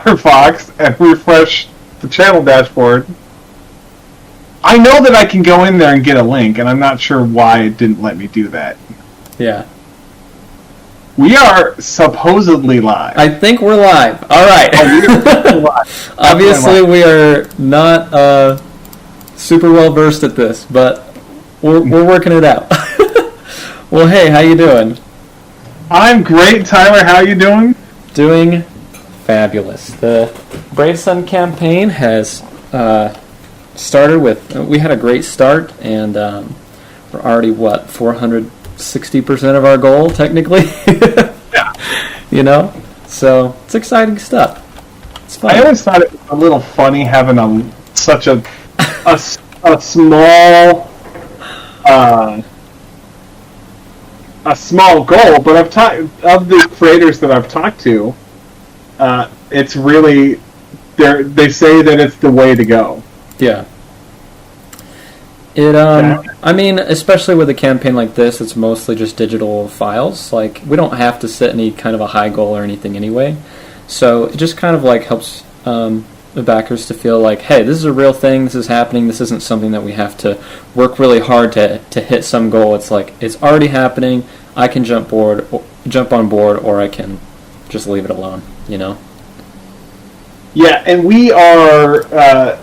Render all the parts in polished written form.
Firefox and refresh the channel dashboard, I know that I can go in there and get a link, and I'm not sure why it didn't let me do that. Yeah. We are supposedly live. I think we're live. All right. Live. Obviously, we are not super well versed at this, but we're working it out. Well, hey, how you doing? I'm great, Tyler. How you doing? Doing fabulous. The Brave Sun campaign has started with. We had a great start, and we're already 460% of our goal technically. Yeah. You know, so it's exciting stuff. It's fun. I always thought it was a little funny having such a small goal, but of the creators that I've talked to, it's really they say that it's the way to go. Yeah. I mean, especially with a campaign like this, it's mostly just digital files. Like, we don't have to set any kind of a high goal or anything anyway. So it just kind of like helps the backers to feel like, hey, this is a real thing, this is happening, this isn't something that we have to work really hard to hit some goal. It's like, it's already happening, I can jump on board, or I can just leave it alone, you know? Yeah, and we are...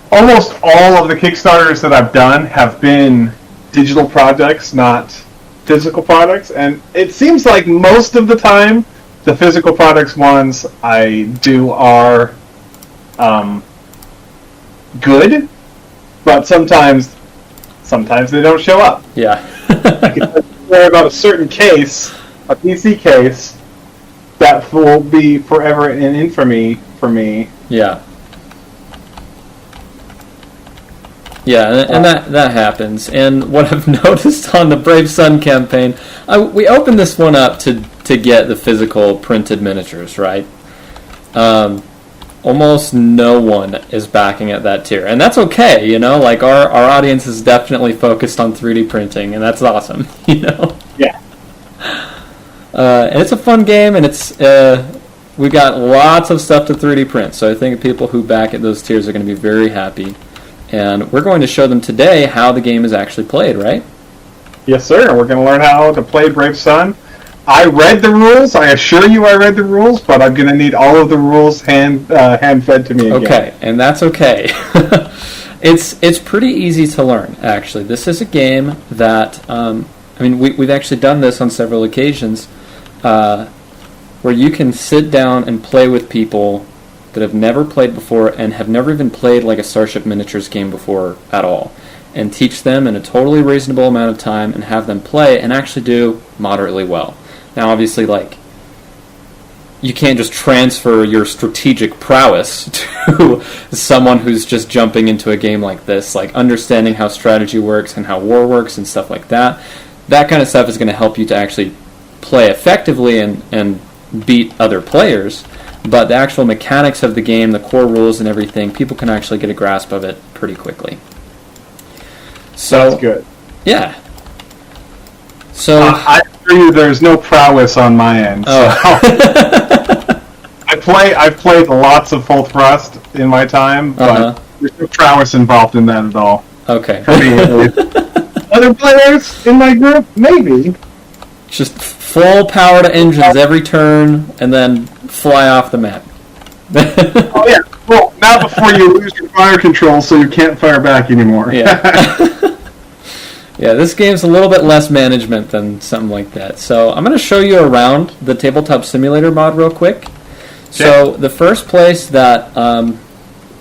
almost all of the Kickstarters that I've done have been digital projects, not physical products, and it seems like most of the time the physical products ones I do are good, but sometimes they don't show up. Yeah. I can worry about a certain case, a PC case, that will be forever in infamy for me. Yeah. Yeah, and that happens. And what I've noticed on the Brave Sun campaign, we opened this one up to get the physical printed miniatures, right? Almost no one is backing at that tier, and that's okay, you know. Like our audience is definitely focused on 3D printing, and that's awesome, you know. Yeah. And it's a fun game, and it's we got lots of stuff to 3D print, so I think people who back at those tiers are going to be very happy. And we're going to show them today how the game is actually played, right? Yes, sir. We're going to learn how to play Brave Sun. I read the rules. I assure you I read the rules, but I'm going to need all of the rules hand-fed to me again. Okay, and that's okay. It's pretty easy to learn, actually. This is a game that, we've actually done this on several occasions, where you can sit down and play with people that have never played before and have never even played like a Starship Miniatures game before at all, and teach them in a totally reasonable amount of time and have them play and actually do moderately well. Now, obviously, like, you can't just transfer your strategic prowess to someone who's just jumping into a game like this, like understanding how strategy works and how war works and stuff like that. That kind of stuff is going to help you to actually play effectively and beat other players. But the actual mechanics of the game, the core rules and everything, people can actually get a grasp of it pretty quickly. So, that's good. Yeah. So I assure you there's no prowess on my end. Oh. So I've played lots of full thrust in my time, but there's no prowess involved in that at all. Okay. Other players in my group, maybe. Just full power to engines every turn, and then fly off the map. Oh yeah, well, not before you lose your fire control, so you can't fire back anymore. Yeah. Yeah, this game's a little bit less management than something like that. So I'm going to show you around the Tabletop Simulator mod real quick. So the first place that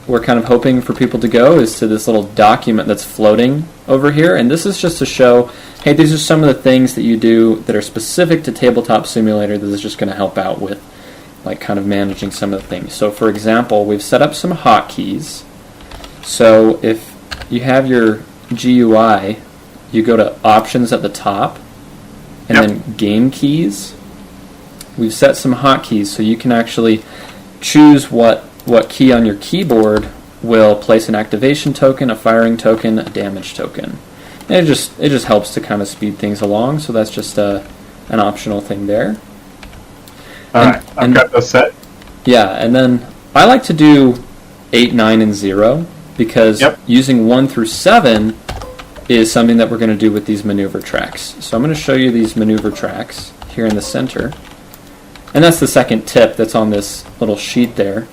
we're kind of hoping for people to go is to this little document that's floating over here, and this is just to show, hey, these are some of the things that you do that are specific to Tabletop Simulator that is just going to help out with like kind of managing some of the things. So for example, we've set up some hotkeys. So if you have your GUI, you go to options at the top and then game keys. We've set some hotkeys so you can actually choose what key on your keyboard will place an activation token, a firing token, a damage token. And it just helps to kind of speed things along, so that's just an optional thing there. Alright, I've got those set. Yeah, and then I like to do 8, 9, and 0 because using 1 through 7 is something that we're going to do with these maneuver tracks. So I'm going to show you these maneuver tracks here in the center. And that's the second tip that's on this little sheet there.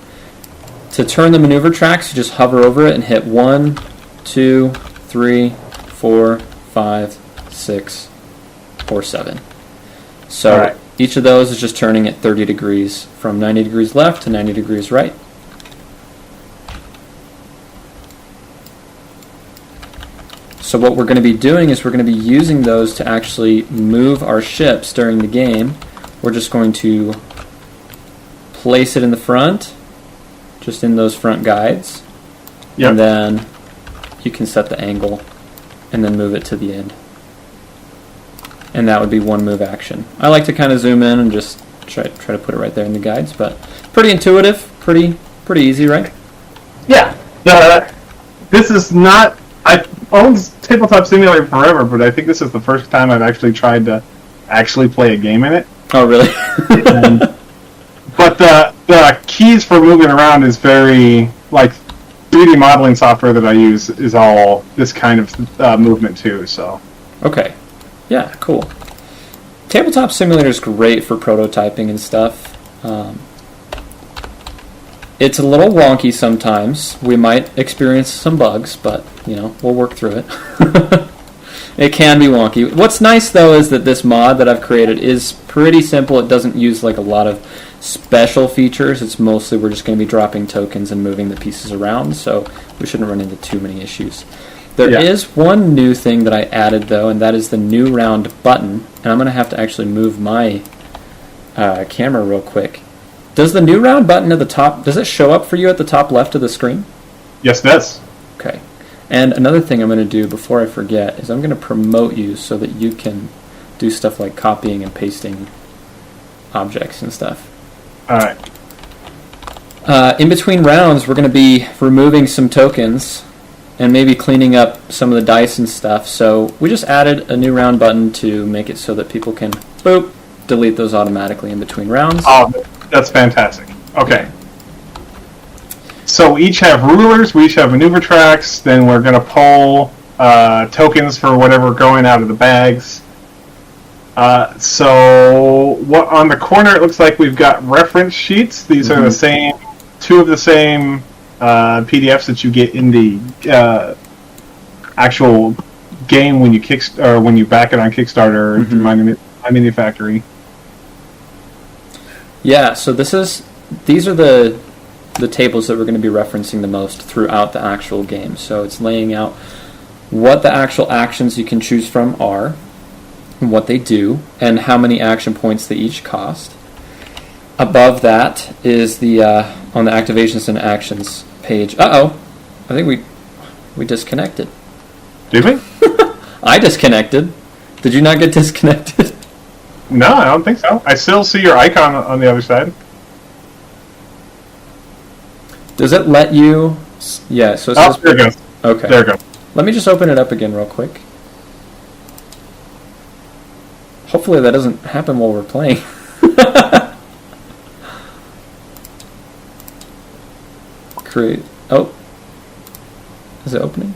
To turn the maneuver tracks, you just hover over it and hit 1, 2, 3, 4, 5, 6, or 7. So each of those is just turning at 30 degrees, from 90 degrees left to 90 degrees right. So what we're going to be doing is we're going to be using those to actually move our ships during the game. We're just going to place it in the front, just in those front guides, and then you can set the angle and then move it to the end. And that would be one move action. I like to kind of zoom in and just try to put it right there in the guides, but pretty intuitive, pretty easy, right? Yeah. This is not... I've owned Tabletop Simulator forever, but I think this is the first time I've actually tried to actually play a game in it. Oh, really? But the keys for moving around is very... Like, 3D modeling software that I use is all this kind of movement, too, so... Okay. Yeah, cool. Tabletop Simulator is great for prototyping and stuff. It's a little wonky sometimes. We might experience some bugs, but, we'll work through it. It can be wonky. What's nice, though, is that this mod that I've created is pretty simple. It doesn't use, like, a lot of special features. It's mostly we're just going to be dropping tokens and moving the pieces around, so we shouldn't run into too many issues. There is one new thing that I added, though, and that is the new round button. And I'm going to have to actually move my camera real quick. Does the new round button at the top, does it show up for you at the top left of the screen? Yes, it does. Okay. And another thing I'm going to do before I forget is I'm going to promote you so that you can do stuff like copying and pasting objects and stuff. All right. In between rounds, we're going to be removing some tokens and maybe cleaning up some of the dice and stuff. So we just added a new round button to make it so that people can, boop, delete those automatically in between rounds. Oh, that's fantastic. Okay. So we each have rulers, we each have maneuver tracks, then we're going to pull tokens for whatever going out of the bags. So what on the corner, it looks like we've got reference sheets. These are the same, two of the same PDFs that you get in the actual game when you when you back it on Kickstarter or through My Mini Factory. Yeah, so these are the tables that we're going to be referencing the most throughout the actual game. So it's laying out what the actual actions you can choose from are, and what they do, and how many action points they each cost. Above that is the on the activations and actions page. I think we disconnected. Did we? I disconnected. Did you not get disconnected? No, I don't think so. I still see your icon on the other side. Does it let you? Yeah. So it says. There it goes. Okay. There it goes. Let me just open it up again real quick. Hopefully that doesn't happen while we're playing. Create. Oh. Is it opening?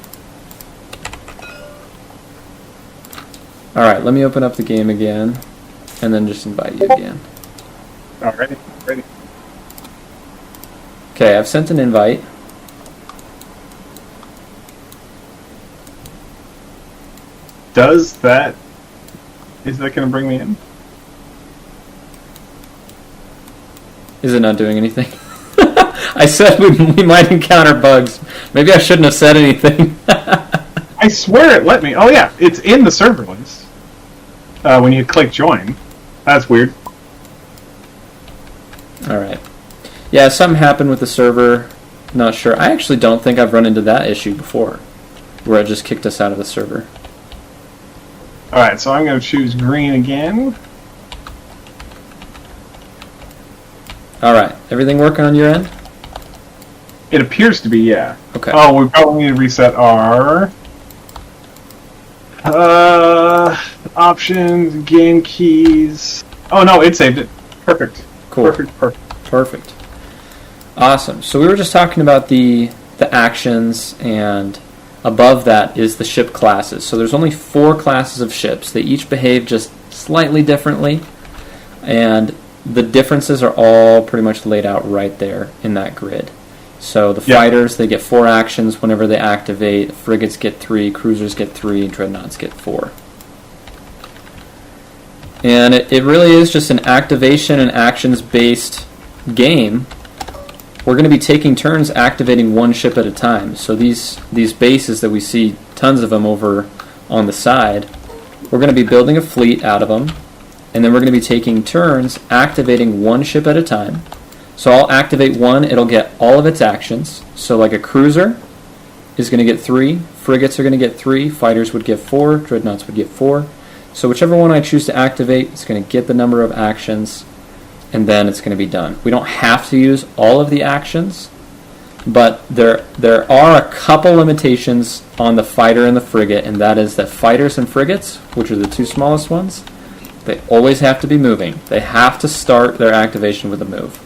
Alright, let me open up the game again. And then just invite you again. Alrighty. Ready. Okay, I've sent an invite. Is that going to bring me in? Is it not doing anything? I said we might encounter bugs. Maybe I shouldn't have said anything. I swear it let me. Oh yeah, it's in the server list. When you click join. That's weird. Alright. Yeah, something happened with the server. Not sure. I actually don't think I've run into that issue before, where it just kicked us out of the server. Alright, so I'm going to choose green again. Alright, everything working on your end? It appears to be, yeah. Okay. Oh, we probably need to reset our options, game keys. Oh no, it saved it. Perfect. Cool. Perfect. Perfect. Awesome. So we were just talking about the actions, and above that is the ship classes. So there's only 4 classes of ships. They each behave just slightly differently, and the differences are all pretty much laid out right there in that grid. So the fighters, they get 4 actions whenever they activate. Frigates get 3, cruisers get 3, dreadnoughts get 4. And it really is just an activation and actions-based game. We're going to be taking turns activating one ship at a time. So these bases that we see, tons of them over on the side, we're going to be building a fleet out of them, and then we're going to be taking turns activating one ship at a time. So I'll activate one, it'll get all of its actions. So like a cruiser is going to get 3, frigates are going to get 3, fighters would get 4, dreadnoughts would get 4. So whichever one I choose to activate, it's going to get the number of actions, and then it's going to be done. We don't have to use all of the actions, but there are a couple limitations on the fighter and the frigate, and that is that fighters and frigates, which are the 2 smallest ones, they always have to be moving. They have to start their activation with a move.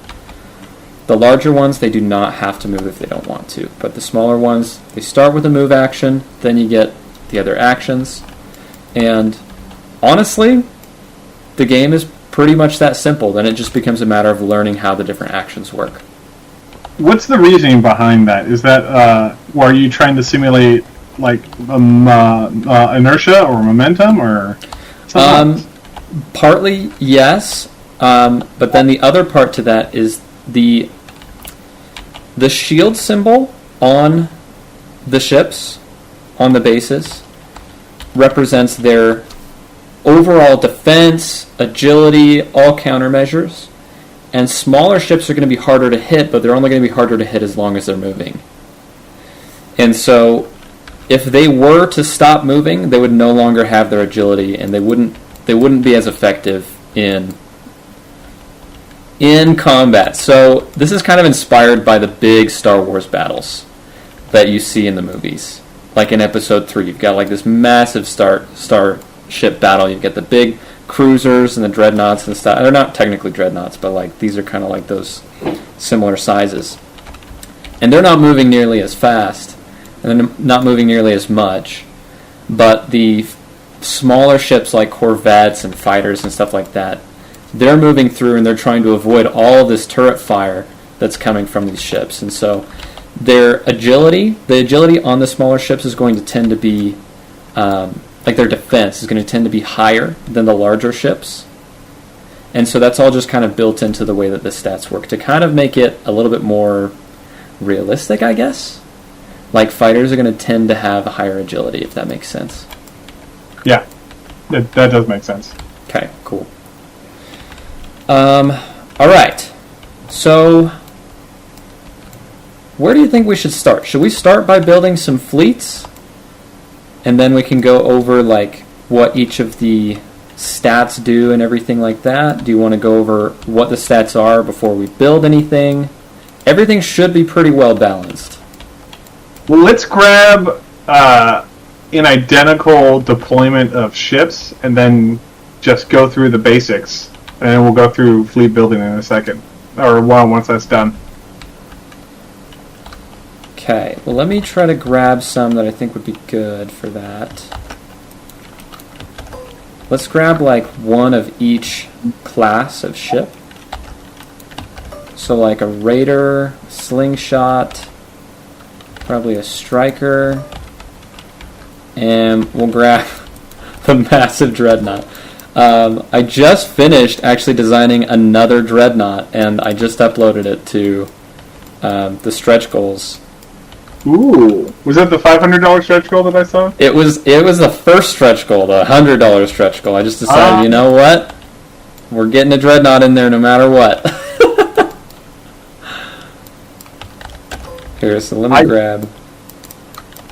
The larger ones, they do not have to move if they don't want to, but the smaller ones, they start with a move action, then you get the other actions, and honestly, the game is pretty much that simple. Then it just becomes a matter of learning how the different actions work. What's the reasoning behind that? Is that are you trying to simulate like inertia or momentum or something else? Partly, yes, but then the other part to that is the shield symbol on the ships, on the bases, represents their overall defense, agility, all countermeasures. And smaller ships are going to be harder to hit, but they're only going to be harder to hit as long as they're moving. And so if they were to stop moving, they would no longer have their agility, and they wouldn't be as effective in combat. So this is kind of inspired by the big Star Wars battles that you see in the movies. Like in Episode 3, you've got like this massive starship battle. You've got the big cruisers and the dreadnoughts and stuff. They're not technically dreadnoughts, but like these are kind of like those similar sizes. And they're not moving nearly as fast, and they're not moving nearly as much. But the smaller ships like corvettes and fighters and stuff like that, they're moving through and they're trying to avoid all of this turret fire that's coming from these ships. And so their agility, the agility on the smaller ships is going to tend to be, like their defense is going to tend to be higher than the larger ships. And so that's all just kind of built into the way that the stats work to kind of make it a little bit more realistic, I guess. Like fighters are going to tend to have a higher agility, if that makes sense. Yeah, that does make sense. Okay, cool. All right. So, where do you think we should start? Should we start by building some fleets, and then we can go over like what each of the stats do and everything like that? Do you want to go over what the stats are before we build anything? Everything should be pretty well balanced. Well, let's grab an identical deployment of ships and then just go through the basics. And then we'll go through fleet building in a second. Or once that's done. Okay, well let me try to grab some that I think would be good for that. Let's grab like one of each class of ship. So like a raider, slingshot, probably a striker, and we'll grab the massive dreadnought. I just finished actually designing another dreadnought, and I just uploaded it to the stretch goals. Ooh, was that the $500 stretch goal that I saw? It was the first stretch goal, the $100 stretch goal. I just decided, you know what? We're getting a dreadnought in there no matter what. Here, so let me grab.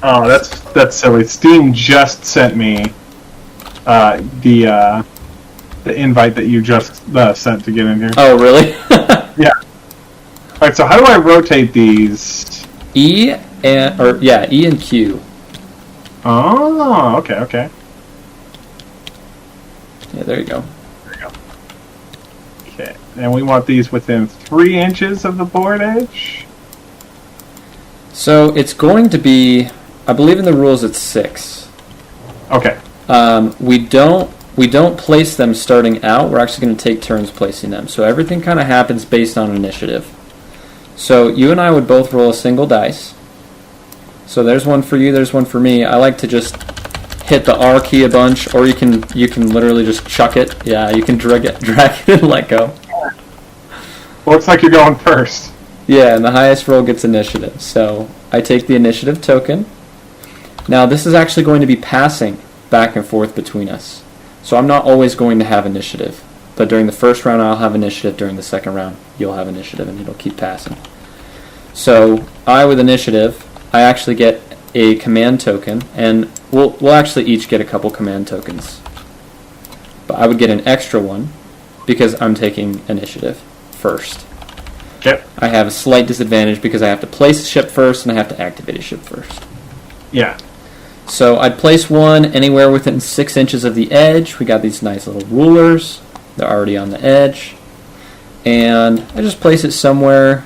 Oh, that's silly. Steam just sent me the invite that you just sent to get in here. Oh, really? Yeah. All right. So how do I rotate these? E and Q. Oh, okay. Yeah, there you go. There you go. Okay, and we want these within 3 inches of the board edge. So it's going to be, I believe in the rules it's 6. Okay. We don't place them starting out. We're actually going to take turns placing them. So everything kind of happens based on initiative. So you and I would both roll a single dice. So there's one for you, there's one for me. I like to just hit the R key a bunch, or you can literally just chuck it. Yeah, you can drag it and let go. Looks like you're going first. Yeah, and the highest roll gets initiative. So I take the initiative token. Now this is actually going to be passing back and forth between us. So I'm not always going to have initiative. But during the first round I'll have initiative, during the second round you'll have initiative, and it'll keep passing. So I with initiative, I actually get a command token, and we'll actually each get a couple command tokens. But I would get an extra one because I'm taking initiative first. Okay. I have a slight disadvantage because I have to place a ship first and I have to activate a ship first. Yeah. So I'd place one anywhere within 6 inches of the edge. We got these nice little rulers. They're already on the edge. And I just place it somewhere,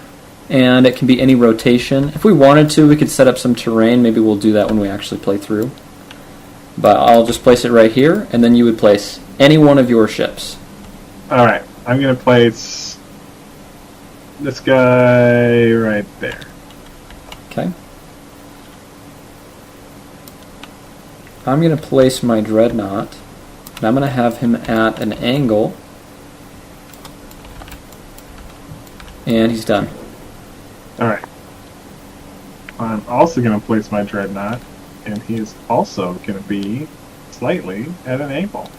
and it can be any rotation. If we wanted to, we could set up some terrain. Maybe we'll do that when we actually play through. But I'll just place it right here, and then you would place any one of your ships. Alright, I'm going to place this guy right there. Okay. I'm going to place my dreadnought, and I'm going to have him at an angle. And he's done. Alright. I'm also going to place my dreadnought, and he is also going to be slightly at an angle.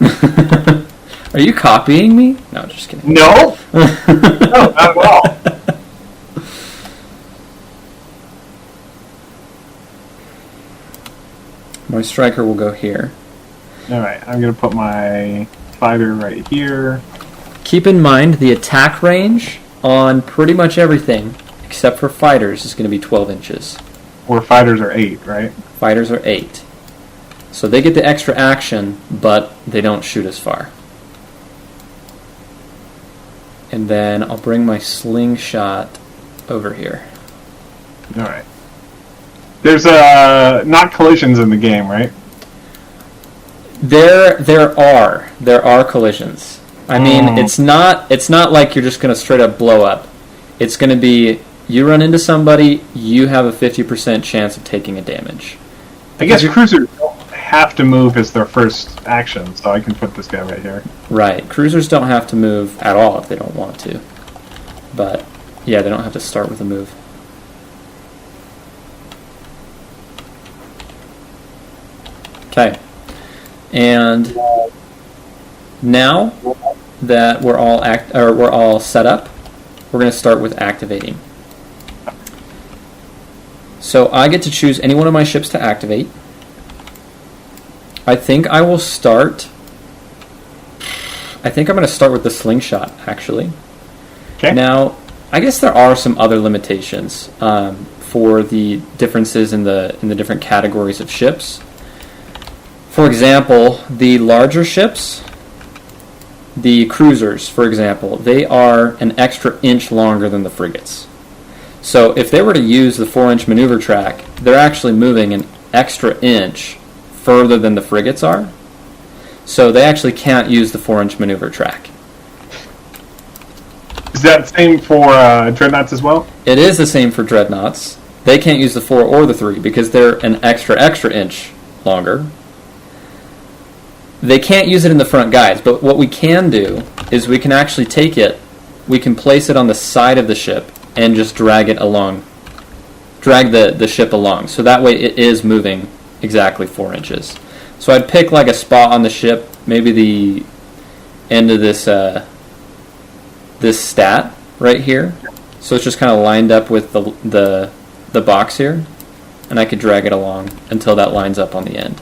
Are you copying me? No, just kidding. No! No, not at all. My striker will go here. Alright, I'm going to put my fighter right here. Keep in mind the attack range on pretty much everything, except for fighters, is going to be 12 inches. Or fighters are 8, right? Fighters are 8. So they get the extra action, but they don't shoot as far. And then I'll bring my slingshot over here. Alright. There's not collisions in the game, right? There are collisions. I mean, it's not like you're just going to straight up blow up. It's going to be you run into somebody, you have a 50% chance of taking a damage. I guess cruisers don't have to move as their first action, so I can put this guy right here. Right. Cruisers don't have to move at all if they don't want to. But, yeah, they don't have to start with a move. Okay. And now that we're all set up, we're going to start with activating. So I get to choose any one of my ships to activate. I think I'm going to start with the slingshot, actually. Okay. Now, I guess there are some other limitations for the differences in the different categories of ships. For example, the larger ships, the cruisers, for example, they are an extra inch longer than the frigates. So if they were to use the 4-inch maneuver track, they're actually moving an extra inch further than the frigates are. So they actually can't use the 4-inch maneuver track. Is that the same for dreadnoughts as well? It is the same for dreadnoughts. They can't use the 4 or the 3 because they're an extra inch longer. They can't use it in the front guys, but what we can do is we can actually take it, we can place it on the side of the ship and just drag it along, drag the ship along. So that way it is moving exactly 4 inches. So I'd pick like a spot on the ship, maybe the end of this this stat right here. So it's just kind of lined up with the box here, and I could drag it along until that lines up on the end.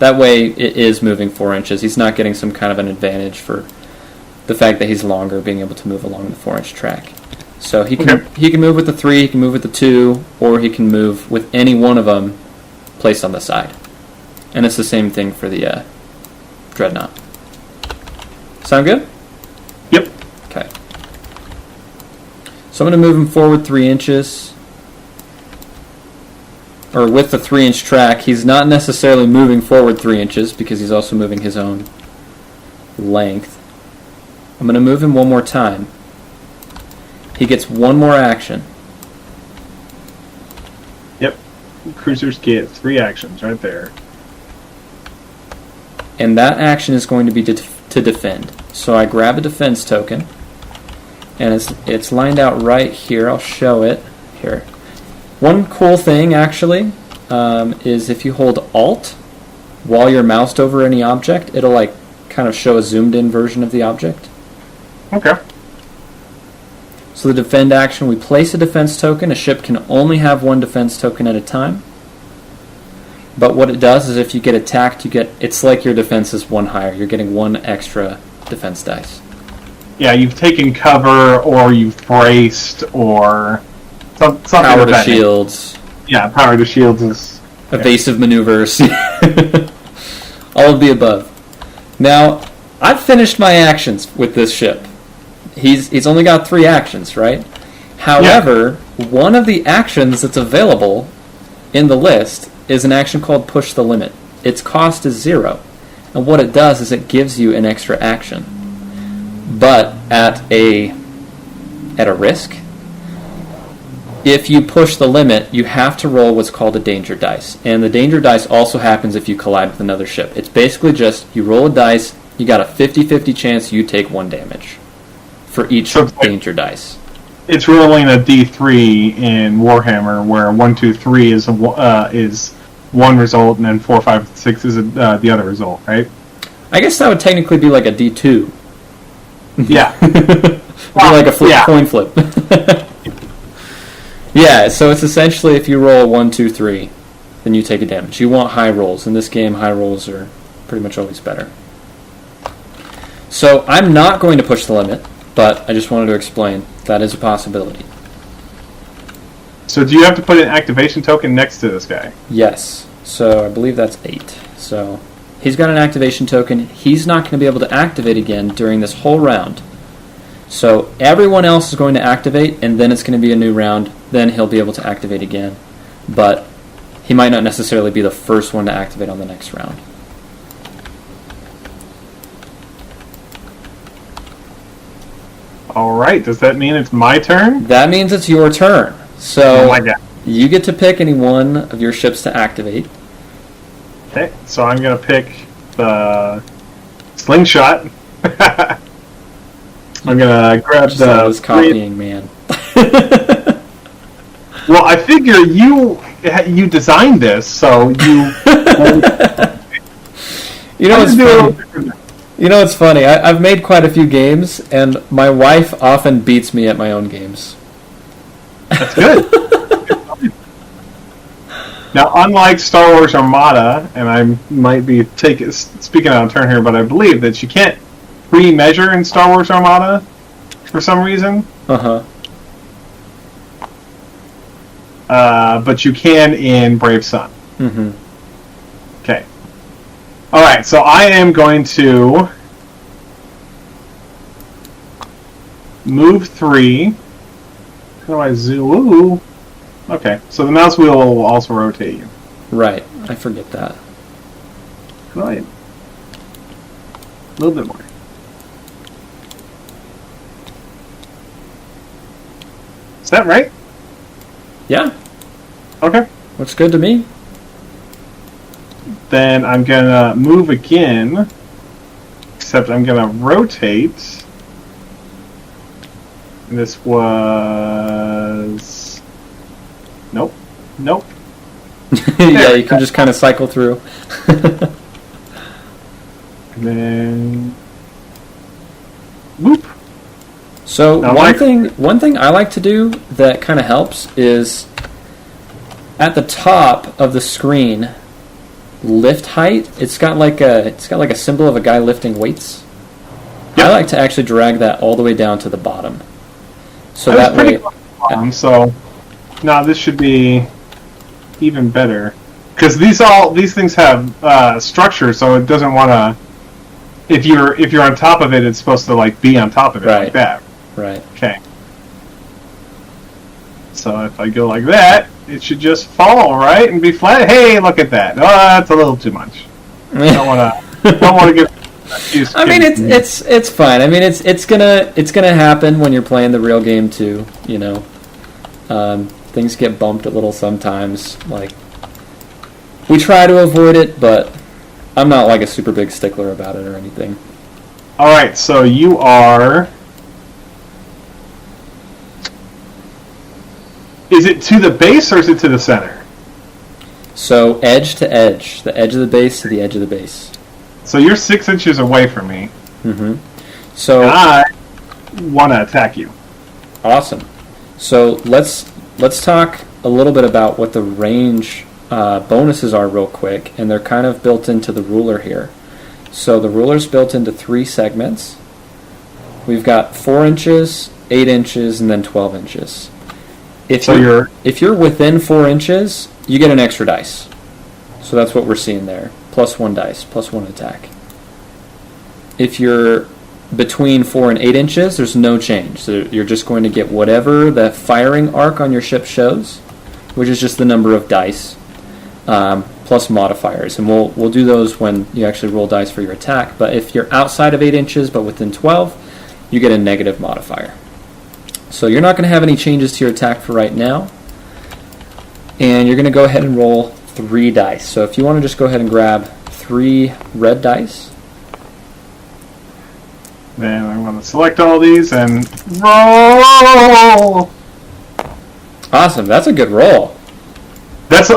That way it is moving 4 inches. He's not getting some kind of an advantage for the fact that he's longer, being able to move along the 4-inch track. So he can move with the 3, he can move with the 2, or he can move with any one of them placed on the side. And it's the same thing for the dreadnought. Sound good? Yep. Okay. So I'm going to move him forward 3 inches. Or with the 3-inch track, he's not necessarily moving forward 3 inches because he's also moving his own length. I'm going to move him one more time. He gets one more action. Yep. Cruisers get 3 actions right there. And that action is going to be to defend. So I grab a defense token, and it's lined out right here. I'll show it here. One cool thing, actually, is if you hold Alt while you're moused over any object, it'll like kind of show a zoomed-in version of the object. Okay. So the defend action, we place a defense token. A ship can only have 1 defense token at a time. But what it does is if you get attacked, it's like your defense is 1 higher. You're getting 1 extra defense dice. Yeah, you've taken cover, or you've braced, or something. Power to shields. Yeah, power to shields is... Evasive maneuvers. All of the above. Now, I've finished my actions with this ship. He's only got 3 actions, right? However, one of the actions that's available in the list is an action called Push the Limit. Its cost is 0. And what it does is it gives you an extra action. But at a risk, if you push the limit, you have to roll what's called a danger dice. And the danger dice also happens if you collide with another ship. It's basically just you roll a dice, you got a 50-50 chance you take 1 damage for each danger dice. It's rolling a D3 in Warhammer, where 1, 2, 3 is one result, and then 4, 5, 6 is the other result, right? I guess that would technically be like a D2. Yeah. Be like a coin flip. Yeah, so it's essentially if you roll 1, 2, 3, then you take a damage. You want high rolls. In this game, high rolls are pretty much always better. So I'm not going to push the limit, but I just wanted to explain that is a possibility. So do you have to put an activation token next to this guy? Yes. So I believe that's 8. So he's got an activation token. He's not going to be able to activate again during this whole round. So everyone else is going to activate, and then it's going to be a new round. Then he'll be able to activate again. But he might not necessarily be the first one to activate on the next round. Alright, does that mean it's my turn? That means it's your turn. So Oh my god. you get to pick any one of your ships to activate. Okay, so I'm going to pick the slingshot. I'm going to grab Just the... this copying, man. Well, I figure you designed this, so you... You know what's funny? You know what's funny? I've made quite a few games, and my wife often beats me at my own games. That's good. Now, unlike Star Wars Armada, and I might be speaking out of turn here, but I believe that you can't pre-measure in Star Wars Armada for some reason. Uh-huh. But you can in Brave Sun. Mm-hmm. Okay. Alright, so I am going to move 3. How do I zoom? Ooh. Okay, so the mouse wheel will also rotate you. Right. I forget that. Right. A little bit more. Is that right? Yeah. Okay. Looks good to me. Then I'm gonna move again, except I'm gonna rotate. And this was... Nope. Nope. Yeah, you can just kind of cycle through. And then... Whoop! So Now, one thing I like to do that kind of helps is at the top of the screen, lift height. It's got like a symbol of a guy lifting weights. Yep. I like to actually drag that all the way down to the bottom. So That that was pretty way, long, so now this should be even better because these things have structure, so it doesn't want to. If you're on top of it, it's supposed to like be on top of it Right. like that. right. Okay. So if I go like that, it should just fall, right? And be flat. Hey, look at that. Oh, that's a little too much. Don't want to get. I mean, it's fine. I mean, it's gonna happen when you're playing the real game too. You know, things get bumped a little sometimes. Like, we try to avoid it, but I'm not like a super big stickler about it or anything. All right, so you are. Is it to the base or is it to the center? So edge to edge, the edge of the base to the edge of the base. So you're 6 inches away from me. Mm-hmm. So and I want to attack you. Awesome. So let's talk a little bit about what the range bonuses are real quick, and they're kind of built into the ruler here. So the ruler's built into 3 segments. We've got 4 inches, 8 inches, and then 12 inches. If you're within 4 inches, you get an extra dice. So that's what we're seeing there. Plus 1 dice, plus 1 attack. If you're between 4 and 8 inches, there's no change. So you're just going to get whatever the firing arc on your ship shows, which is just the number of dice, plus modifiers. And we'll do those when you actually roll dice for your attack. But if you're outside of 8 inches but within 12, you get a negative modifier. So you're not going to have any changes to your attack for right now. And you're going to go ahead and roll 3 dice. So if you want to just go ahead and grab 3 red dice. Then I'm going to select all these and roll! Awesome, that's a good roll. That's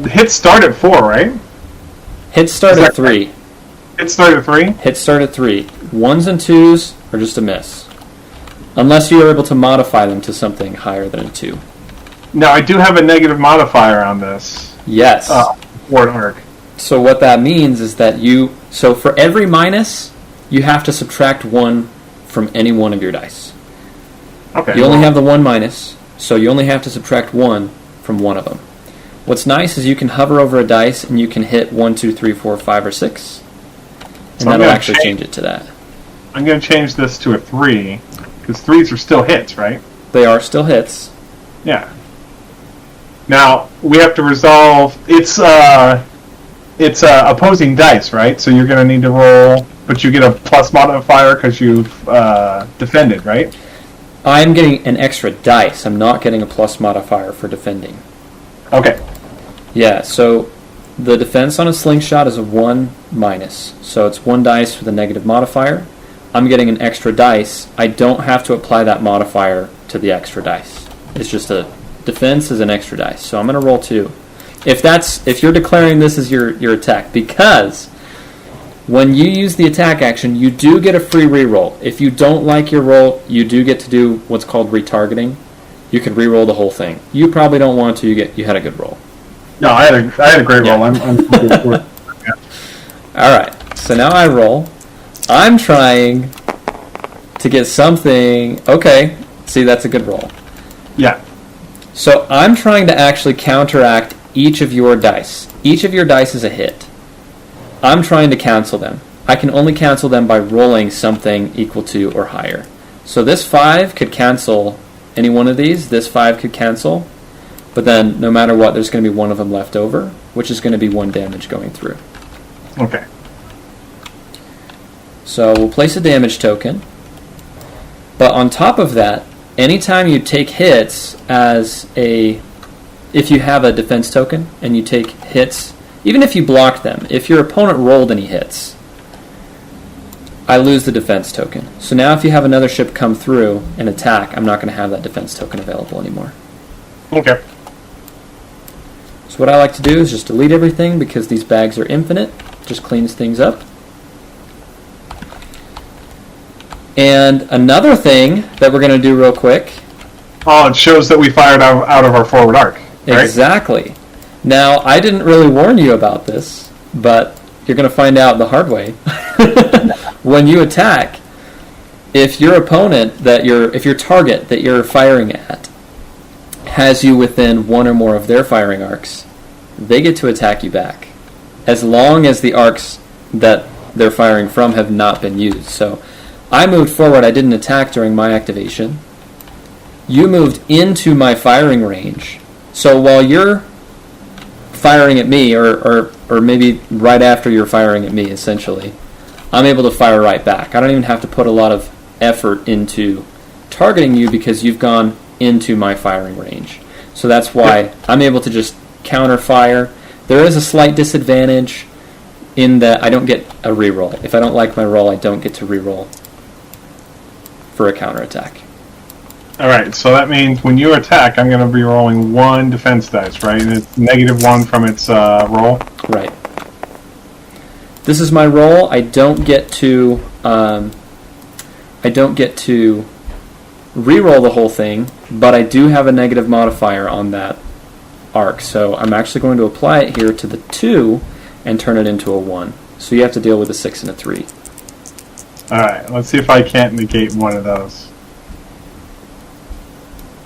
hits start at 4, right? Hits start at 3. Hits start at 3? Hits start at 3. 1s and 2s are just a miss. Unless you are able to modify them to something higher than a 2. Now, I do have a negative modifier on this. Yes. Ward arc. So what that means is that so for every minus, you have to subtract 1 from any one of your dice. Okay. You only have the 1 minus, so you only have to subtract 1 from one of them. What's nice is you can hover over a dice and you can hit 1, 2, 3, 4, 5, or 6. And So that'll actually change it to that. I'm going to change this to a 3, because 3s are still hits, right? They are still hits. Yeah. Now, we have to resolve... It's opposing dice, right? So you're going to need to roll... But you get a plus modifier because you've defended, right? I'm getting an extra dice. I'm not getting a plus modifier for defending. Okay. Yeah, so the defense on a slingshot is a 1 minus. So it's 1 dice with a negative modifier. I'm getting an extra dice. I don't have to apply that modifier to the extra dice. It's just a defense is an extra dice. So I'm going to roll 2. If you're declaring this as your attack, because when you use the attack action, you do get a free reroll. If you don't like your roll, you do get to do what's called retargeting. You can reroll the whole thing. You probably don't want to. You had a good roll. No, I had a great roll. I'm good for it. Yeah. All right. So now I roll. I'm trying to get something. Okay. See, that's a good roll. Yeah. So I'm trying to actually counteract each of your dice. Each of your dice is a hit. I'm trying to cancel them. I can only cancel them by rolling something equal to or higher. So this 5 could cancel any one of these. This 5 could cancel. But then, no matter what, there's going to be one of them left over, which is going to be 1 damage going through. Okay. So we'll place a damage token. But on top of that, anytime you take hits if you have a defense token and you take hits, even if you block them, if your opponent rolled any hits, I lose the defense token. So now if you have another ship come through and attack, I'm not going to have that defense token available anymore. Okay. So what I like to do is just delete everything because these bags are infinite. Just cleans things up. And another thing that we're going to do real quick. Oh, it shows that we fired out of our forward arc. Right? Exactly. Now, I didn't really warn you about this, but you're going to find out the hard way. When you attack, if your opponent if your target that you're firing at has you within 1 or more of their firing arcs, they get to attack you back, as long as the arcs that they're firing from have not been used. So I moved forward. I didn't attack during my activation. you moved into my firing range. So while you're firing at me, or maybe right after you're firing at me, essentially, I'm able to fire right back. I don't even have to put a lot of effort into targeting you because you've gone into my firing range. So that's why I'm able to just counter fire. There is a slight disadvantage in that I don't get a reroll. If I don't like my roll, I don't get to reroll for a counterattack. Alright, so that means when you attack, I'm going to be rolling 1 defense dice, right? And it's -1 from its roll? Right. This is my roll. I don't get to reroll the whole thing, but I do have a negative modifier on that arc. So I'm actually going to apply it here to the 2 and turn it into a 1. So you have to deal with a 6 and a 3. Alright, let's see if I can't negate one of those.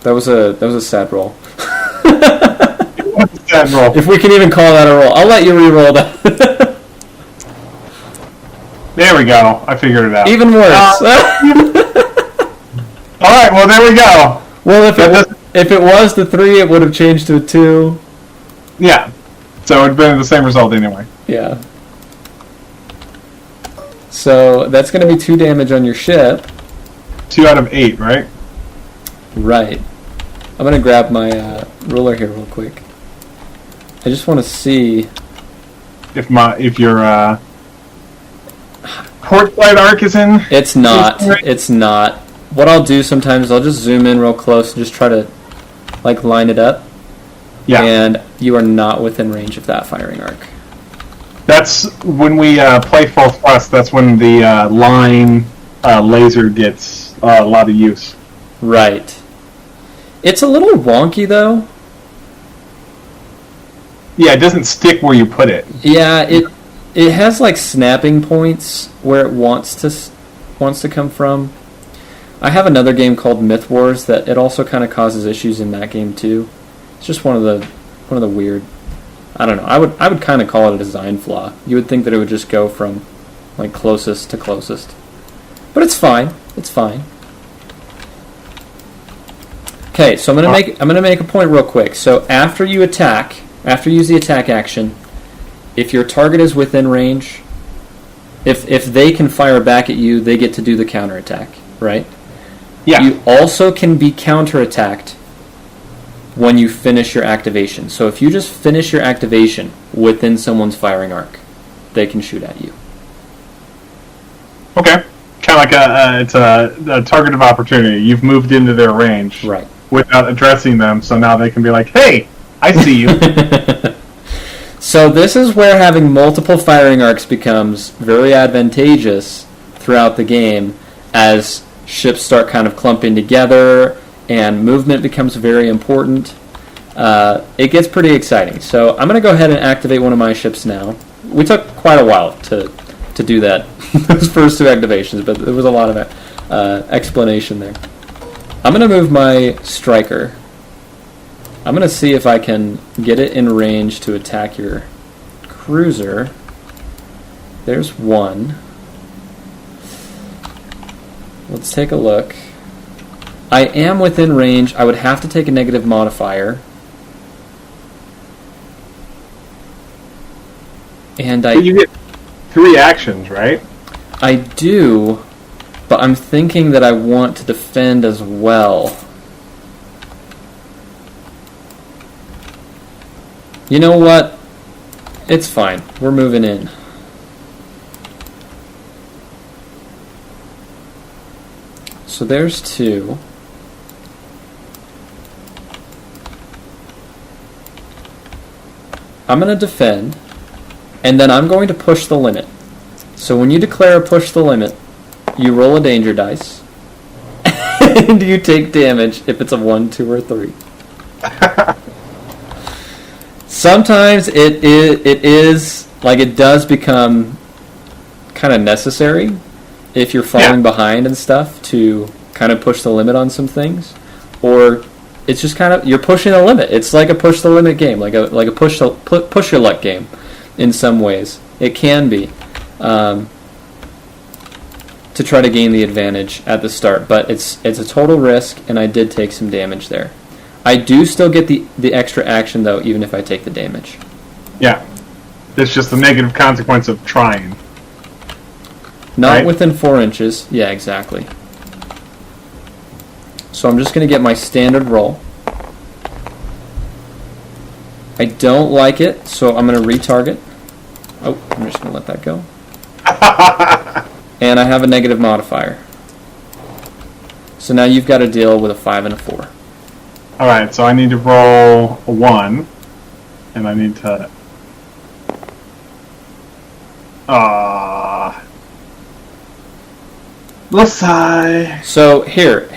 That was a sad roll. Sad roll. If we can even call that a roll. I'll let you re-roll that. There we go. I figured it out. Even worse. Alright, well there we go. Well, if it was the 3, it would have changed to a 2. Yeah. So it would have been the same result anyway. Yeah. So that's going to be 2 damage on your ship. 2 out of 8, right? Right. I'm going to grab my ruler here real quick. I just want to see if your port side arc is in. It's not. It's not. What I'll do sometimes, I'll just zoom in real close and just try to like line it up. Yeah. And you are not within range of that firing arc. That's when we play full thrust. That's when the line laser gets a lot of use. Right. It's a little wonky though. Yeah, it doesn't stick where you put it. Yeah, it has like snapping points where it wants to come from. I have another game called Myth Wars that it also kind of causes issues in that game too. It's just one of the weird. I don't know. I would kind of call it a design flaw. You would think that it would just go from like closest to closest, but it's fine. It's fine. Okay, so I'm gonna make a point real quick. So after you attack, after you use the attack action, if your target is within range, if they can fire back at you, they get to do the counterattack, right? Yeah. You also can be counterattacked when you finish your activation. So if you just finish your activation within someone's firing arc, they can shoot at you. Okay. Kind of like it's a target of opportunity. You've moved into their range. Right. Without addressing them, so now they can be like, hey, I see you. So this is where having multiple firing arcs becomes very advantageous throughout the game as ships start kind of clumping together and movement becomes very important. It gets pretty exciting. So I'm going to go ahead and activate one of my ships now. We took quite a while to do that, those first 2 activations, but there was a lot of explanation there. I'm going to move my striker. I'm going to see if I can get it in range to attack your cruiser. There's one. Let's take a look. I am within range. I would have to take a negative modifier. And But you get 3 actions, right? I do, but I'm thinking that I want to defend as well. You know what? It's fine. We're moving in. So there's 2. I'm going to defend, and then I'm going to push the limit. So when you declare a push the limit, you roll a danger dice, and you take damage if it's a 1, 2, or 3. Sometimes it is like it does become kind of necessary if you're falling behind and stuff to kind of push the limit on some things, or it's just kind of you're pushing the limit. It's like a push the limit game, like a push your luck game in some ways. It can be. to try to gain the advantage at the start, but it's a total risk, and I did take some damage there. I do still get the extra action, though, even if I take the damage. Yeah. It's just the negative consequence of trying. Not right? within 4 inches. Yeah, exactly. So I'm just going to get my standard roll. I don't like it, so I'm going to retarget. Oh, I'm just going to let that go. And I have a negative modifier. So now you've got to deal with a 5 and a 4. Alright, so I need to roll a 1. And I need to... Let's sigh. So here.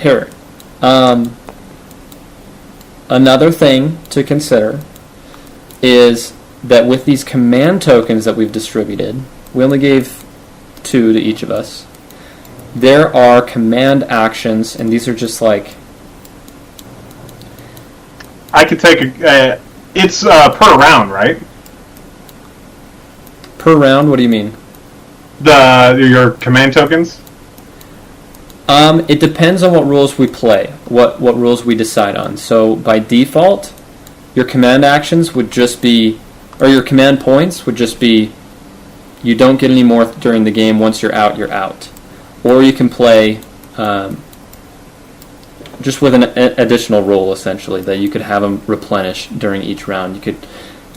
Another thing to consider is that with these command tokens that we've distributed, we only gave 2 to each of us. There are command actions, and these are just like... I could take a... it's per round, right? Per round? What do you mean? Your command tokens? It depends on what rules we play, what rules we decide on. So by default, your command actions would just be, or your command points would just be, you don't get any more during the game. Once you're out, you're out. Or you can play just with an additional rule, essentially, that you could have them replenish during each round. You could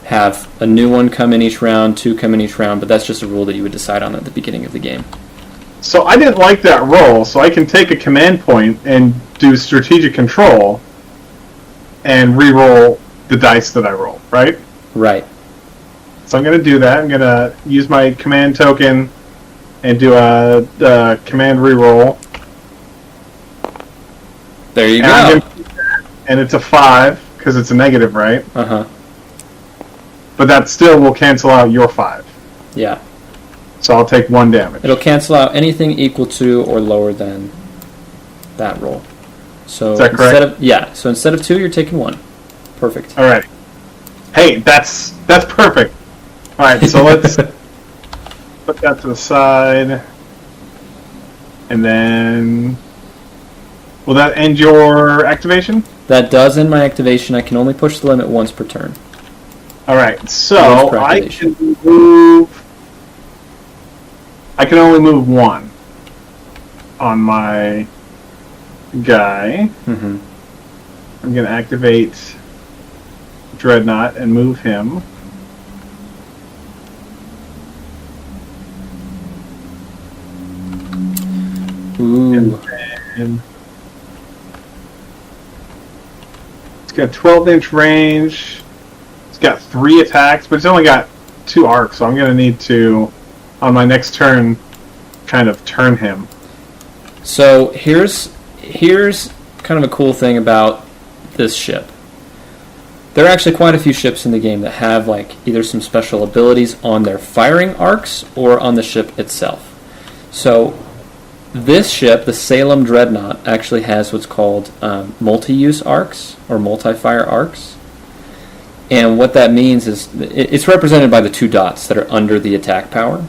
have a new one come in each round, 2 come in each round, but that's just a rule that you would decide on at the beginning of the game. So I didn't like that roll, so I can take a command point and do strategic control and re-roll the dice that I roll, right? Right. So I'm going to do that. I'm going to use my command token and do a command re-roll. There you go. And it's a 5, because it's a negative, right? Uh-huh. But that still will cancel out your 5. Yeah. So I'll take 1 damage. It'll cancel out anything equal to or lower than that roll. So is that correct? So instead of 2, you're taking 1. Perfect. All right. Hey, that's perfect. All right, so let's put that to the side, and then will that end your activation? That does end my activation. I can only push the limit once per turn. All right, so I can only move 1 on my guy. Mm-hmm. I'm going to activate Dreadnought and move him. Ooh. And it's got 12-inch range. It's got 3 attacks, but it's only got 2 arcs, so I'm going to need to, on my next turn, kind of turn him. So here's kind of a cool thing about this ship. There are actually quite a few ships in the game that have like either some special abilities on their firing arcs or on the ship itself. So this ship, the Salem Dreadnought, actually has what's called multi-use arcs or multi-fire arcs. And what that means is it's represented by the 2 dots that are under the attack power.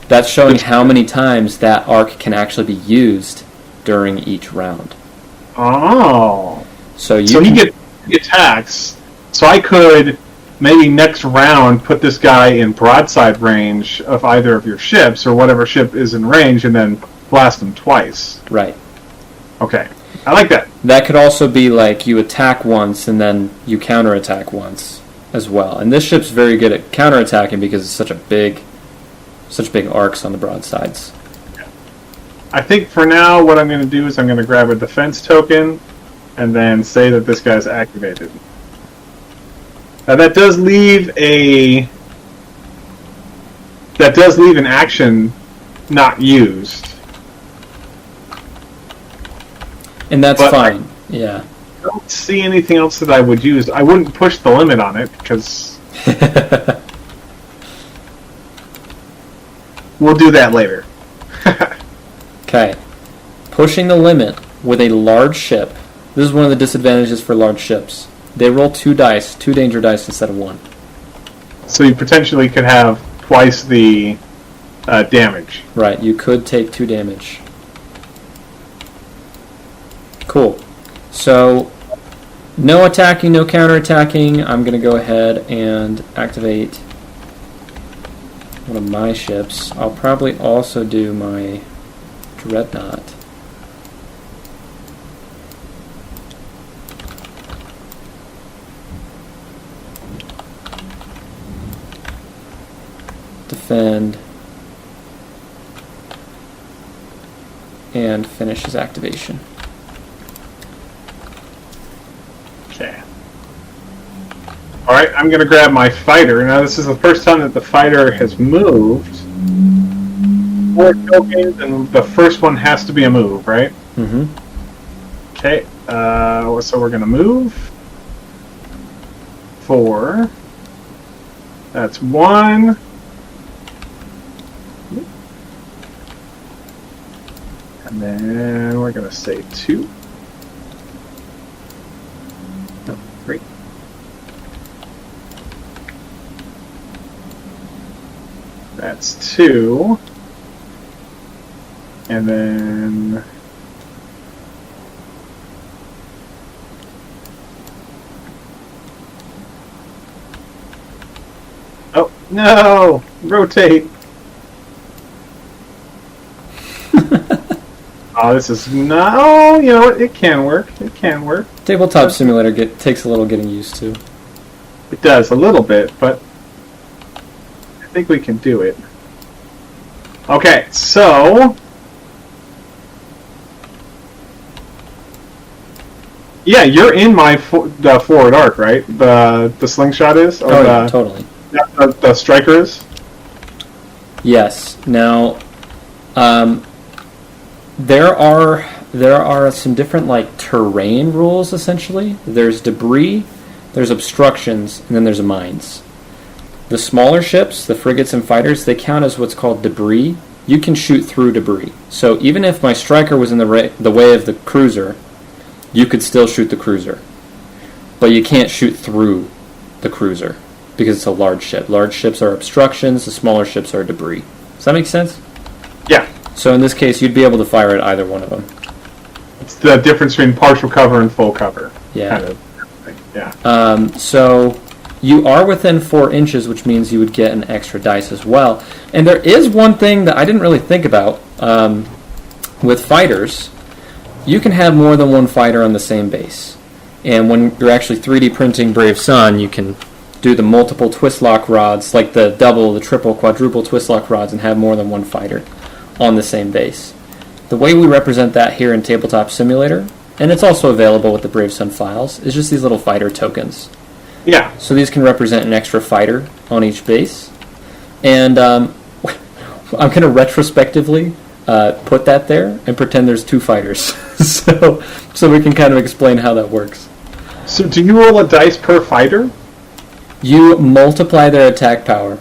That's showing how many times that arc can actually be used during each round. Oh. So he gets attacks. So I could maybe next round put this guy in broadside range of either of your ships or whatever ship is in range and then blast him twice. Right. Okay. I like that. That could also be like you attack once and then you counterattack once as well. And this ship's very good at counterattacking because it's such big arcs on the broadsides. I think for now what I'm going to do is I'm going to grab a defense token and then say that this guy's activated. Now that does leave an action not used. And that's fine. Yeah. I don't see anything else that I would use. I wouldn't push the limit on it because we'll do that later. Okay. Pushing the limit with a large ship. This is one of the disadvantages for large ships. They roll 2 dice, 2 danger dice instead of 1. So you potentially could have twice the damage. Right, you could take 2 damage. Cool. So, no attacking, no counterattacking. I'm going to go ahead and activate one of my ships. I'll probably also do my Dreadnought. Defend. And finish his activation. Okay. Alright, I'm going to grab my fighter. Now, this is the first time that the fighter has moved. 4 tokens, and the first one has to be a move, right? Mm-hmm. Okay, so we're going to move. 4. That's 1. And then we're going to say 2. No, 3. That's 2. And then... Oh, no! Rotate! Oh, this is no. You know what? It can work. It can work. Tabletop Simulator takes a little getting used to. It does a little bit, but I think we can do it. Okay, so yeah, you're in my the forward arc, right? The slingshot is, or yeah, totally. The striker is. Yes. Now, there are some different like terrain rules essentially. There's debris, there's obstructions, and then there's mines. The smaller ships, the frigates and fighters, they count as what's called debris. You can shoot through debris. So even if my striker was in the way of the cruiser, you could still shoot the cruiser. But you can't shoot through the cruiser because it's a large ship. Large ships are obstructions, the smaller ships are debris. Does that make sense? Yeah. So in this case, you'd be able to fire at either one of them. It's the difference between partial cover and full cover. Yeah. Kind of thing. Yeah. So you are within 4 inches, which means you would get an extra dice as well. And there is one thing that I didn't really think about with fighters. You can have more than one fighter on the same base. And when you're actually 3D printing Brave Sun, you can do the multiple twist lock rods, like the double, the triple, quadruple twist lock rods, and have more than one fighter on the same base. The way we represent that here in Tabletop Simulator, and it's also available with the Brave Sun files, is just these little fighter tokens. Yeah. So these can represent an extra fighter on each base. And I'm going to retrospectively put that there and pretend there's 2 fighters. so we can kind of explain how that works. So do you roll a dice per fighter? You multiply their attack power.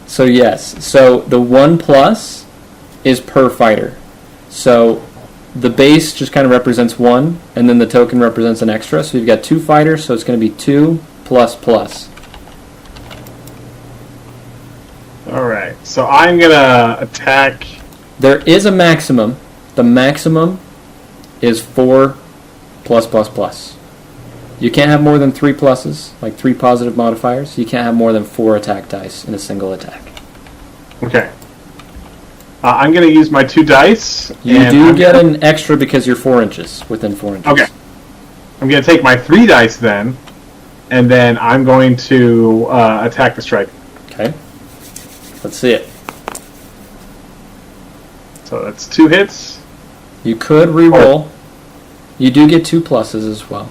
So yes, so the 1+ is per fighter. So the base just kind of represents 1, and then the token represents an extra. So you've got 2 fighters, so it's going to be 2 ++. Alright, so I'm going to attack... There is a maximum. The maximum is 4 +++. You can't have more than 3 pluses, like 3 positive modifiers. You can't have more than 4 attack dice in a single attack. Okay. I'm going to use my 2 dice. You do get an extra because you're 4 inches, within 4 inches. Okay. I'm going to take my 3 dice then, and then I'm going to attack the striker. Okay. Let's see it. So that's 2 hits. You could re-roll. You do get 2 pluses as well.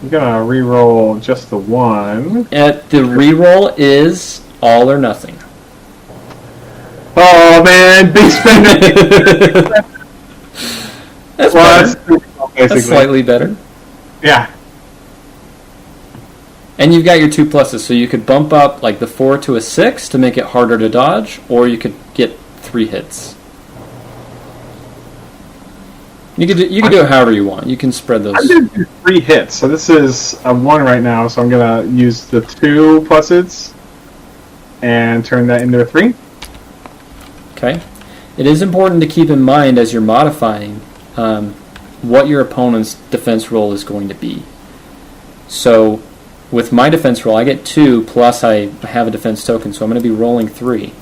I'm going to re-roll just the 1. The re-roll is all or nothing. Oh, man. Big spender. That's better. That's slightly better. Yeah. And you've got your 2 pluses, so you could bump up like the 4 to a 6 to make it harder to dodge, or you could get 3 hits. You could do it however you want. You can spread those. I'm going to do 3 hits. So this is a 1 right now, so I'm going to use the 2 pluses and turn that into a 3. Okay. It is important to keep in mind as you're modifying what your opponent's defense roll is going to be. So with my defense roll, I get 2 plus I have a defense token, so I'm going to be rolling 3.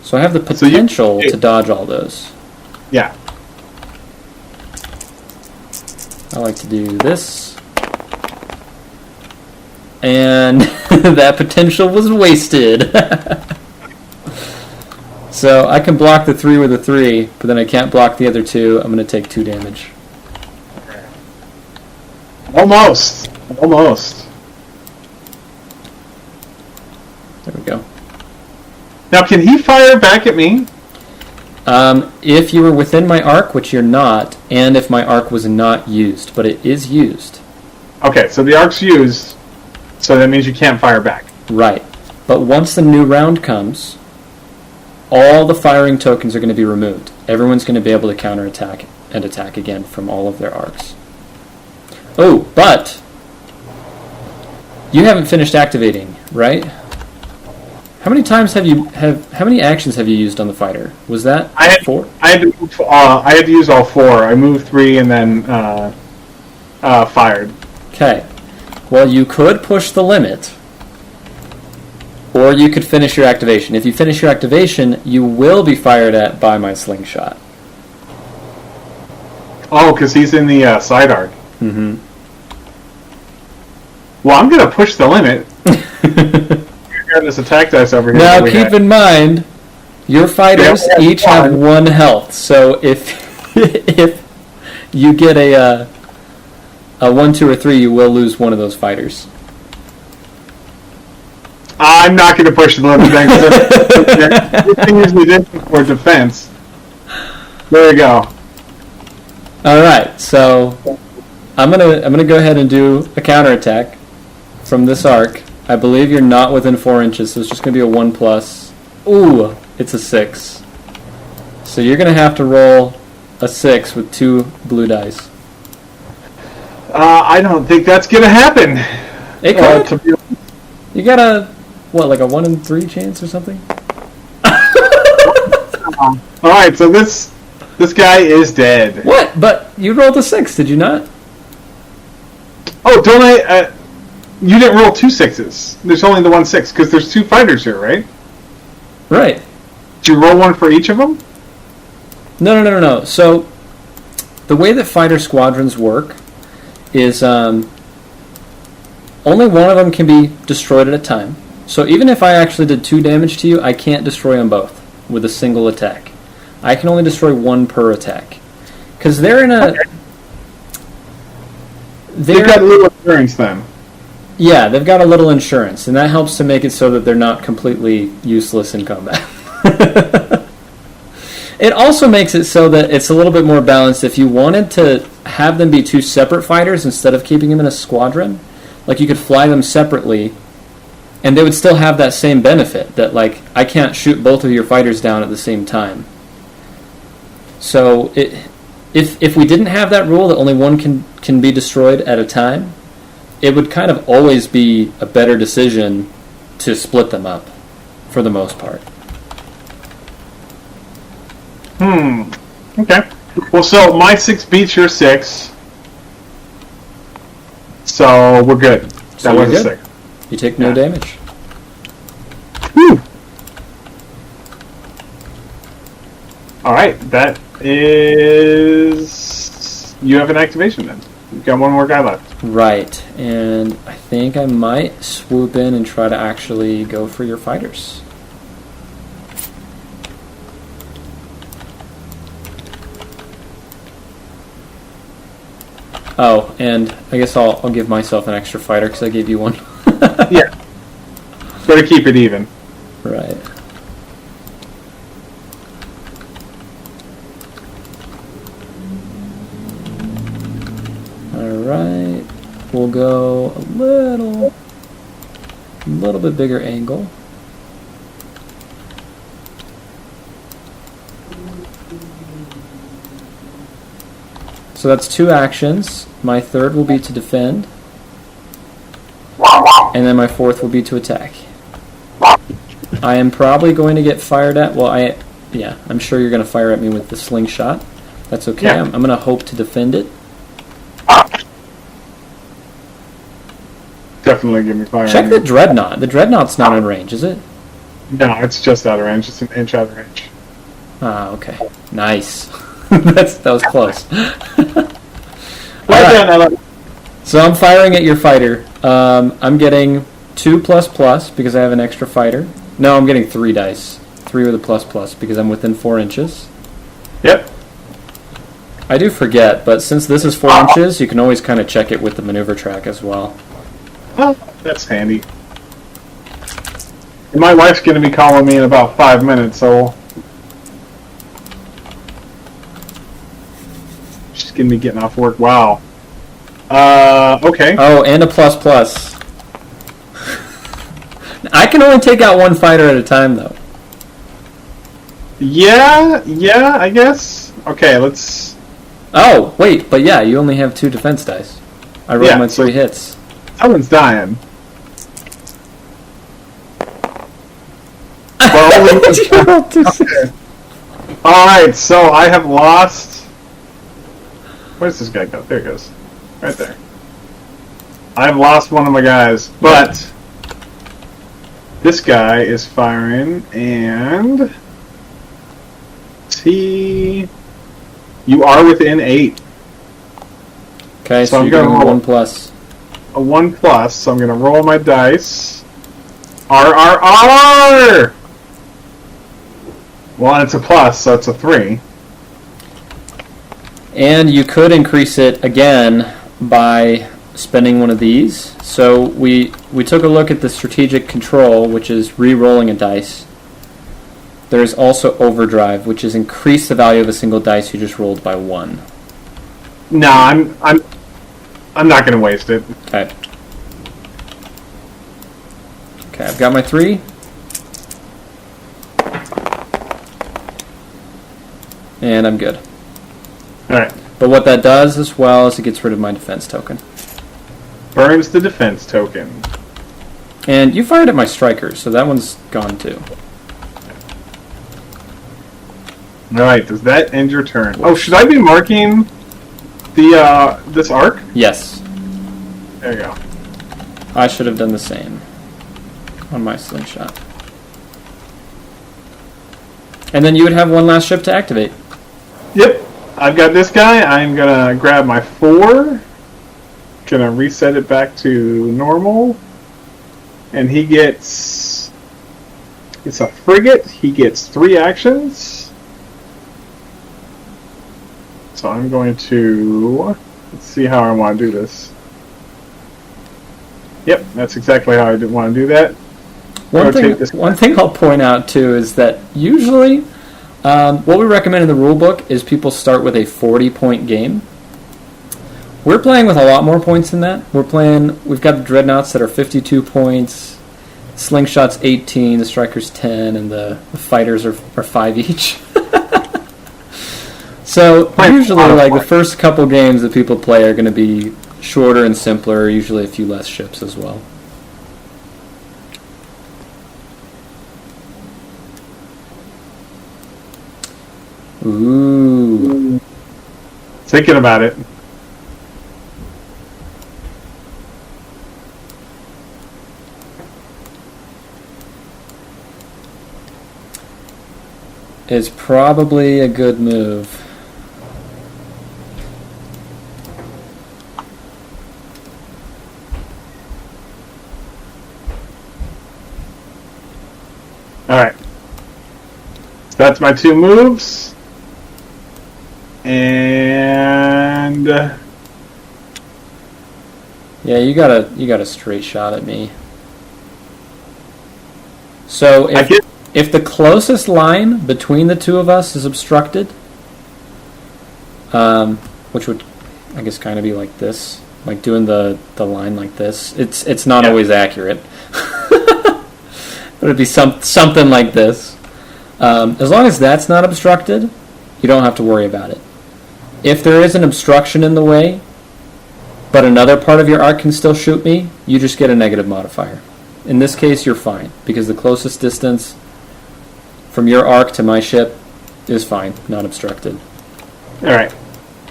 So I have the potential to dodge all those. Yeah. I like to do this. And that potential was wasted. So I can block the 3 with a 3, but then I can't block the other 2. I'm going to take 2 damage. Almost. Almost. There we go. Now, can he fire back at me? If you were within my arc, which you're not, and if my arc was not used, but it is used. Okay, so the arc's used, so that means you can't fire back. Right. But once the new round comes, all the firing tokens are going to be removed. Everyone's going to be able to counterattack and attack again from all of their arcs. Oh, but you haven't finished activating, right? How many times how many actions have you used on the fighter? Was that 4? I had to use all 4. I moved 3 and then fired. Okay. Well, you could push the limit, or you could finish your activation. If you finish your activation, you will be fired at by my slingshot. Oh, because he's in the side arc. Mm-hmm. Well, I'm going to push the limit. Got this attack dice over here. Now, keep in mind, your fighters each have 1 health. So if if you get a 1, 2, or 3, you will lose one of those fighters. I'm not going to push the limit then, because everything usually did for defense. There you go. All right, so I'm gonna go ahead and do a counterattack from this arc. I believe you're not within 4 inches, so it's just gonna be a 1+. Ooh, it's a 6. So you're gonna have to roll a 6 with 2 blue dice. I don't think that's going to happen. It could. You got like a 1 in 3 chance or something? Alright, so this guy is dead. What? But you rolled a 6, did you not? Oh, don't I... you didn't roll 2 6s. There's only the 1 6, because there's 2 fighters here, right? Right. Did you roll 1 for each of them? No. So, the way that fighter squadrons work is only one of them can be destroyed at a time. So even if I actually did 2 damage to you, I can't destroy them both with a single attack. I can only destroy 1 per attack. Because they're in a... Okay. They've got a little insurance then. Yeah, they've got a little insurance, and that helps to make it so that they're not completely useless in combat. It also makes it so that it's a little bit more balanced. If you wanted to have them be 2 separate fighters instead of keeping them in a squadron, like you could fly them separately, and they would still have that same benefit, that like I can't shoot both of your fighters down at the same time. So if we didn't have that rule that only one can be destroyed at a time, it would kind of always be a better decision to split them up, for the most part. Okay. Well, so my 6 beats your 6. So we're good. So that was good. a 6. You take no damage. Whew. Alright, that is... You have an activation then. You've got 1 more guy left. Right, and I think I might swoop in and try to actually go for your fighters. Oh, and I guess I'll give myself an extra fighter because I gave you 1. Yeah. Better keep it even. Right. Alright. We'll go a little bit bigger angle. So that's 2 actions. My third will be to defend. And then my fourth will be to attack. I am probably going to get fired at. Well, I'm sure you're going to fire at me with the slingshot. That's okay. Yeah. I'm going to hope to defend it. Definitely give me fire. Check the Dreadnought. The Dreadnought's not in range, is it? No, it's just out of range. It's an inch out of range. Ah, okay. Nice. That was close. Well Alright. done, Ella. So I'm firing at your fighter. I'm getting 2++ because I have an extra fighter. No, I'm getting 3 dice. 3 with a ++ because I'm within 4 inches. Yep. I do forget, but since this is 4 inches, you can always kind of check it with the maneuver track as well. Well, that's handy. And my wife's going to be calling me in about 5 minutes, so she's going to be getting off work. Wow. Okay. Oh, and a ++. I can only take out one fighter at a time, though. Yeah, I guess. Okay, let's... Oh, wait, but yeah, you only have 2 defense dice. I rolled Yeah, my so- 3 hits. Someone's dying. Well, You rolled 2 6. Alright, so I have lost... Where's this guy go? There he goes. Right there. I've lost one of my guys, but this guy is firing, and you are within 8. Okay, So so I'm you're gonna going roll. 1+. A 1+, so I'm going to roll my dice. R! Well, it's a plus, so it's a 3. And you could increase it again by spending one of these. So we took a look at the strategic control, which is re-rolling a dice. There's also overdrive, which is increase the value of a single dice you just rolled by 1. No, I'm not going to waste it. Okay. Okay, I've got my 3. And I'm good. Alright. But what that does as well is it gets rid of my defense token. Burns the defense token. And you fired at my striker, so that one's gone too. Alright, does that end your turn? Oh, should I be marking the this arc? Yes. There you go. I should have done the same on my slingshot. And then you would have one last ship to activate. Yep. I've got this guy. I'm going to grab my 4. Going to reset it back to normal. And he gets... It's a frigate. He gets 3 actions. So I'm going to... Let's see how I want to do this. Yep, that's exactly how I want to do that. One Rotate this thing I'll point out too is that usually what we recommend in the rulebook is people start with a 40-point game. We're playing with a lot more points than that. We've got the Dreadnoughts that are 52 points, Slingshot's 18, the Striker's 10, and the Fighters are 5 each. So usually like the first couple games that people play are going to be shorter and simpler, usually a few less ships as well. Ooh. Thinking about it. It's probably a good move. Alright. So that's my 2 moves. And... Yeah, you got a straight shot at me. So if the closest line between the two of us is obstructed, which would I guess kind of be like this, like doing the line like this. It's not always accurate, but it'd be something like this. As long as that's not obstructed, you don't have to worry about it. If there is an obstruction in the way, but another part of your arc can still shoot me, you just get a negative modifier. In this case, you're fine, because the closest distance from your arc to my ship is fine, not obstructed. All right.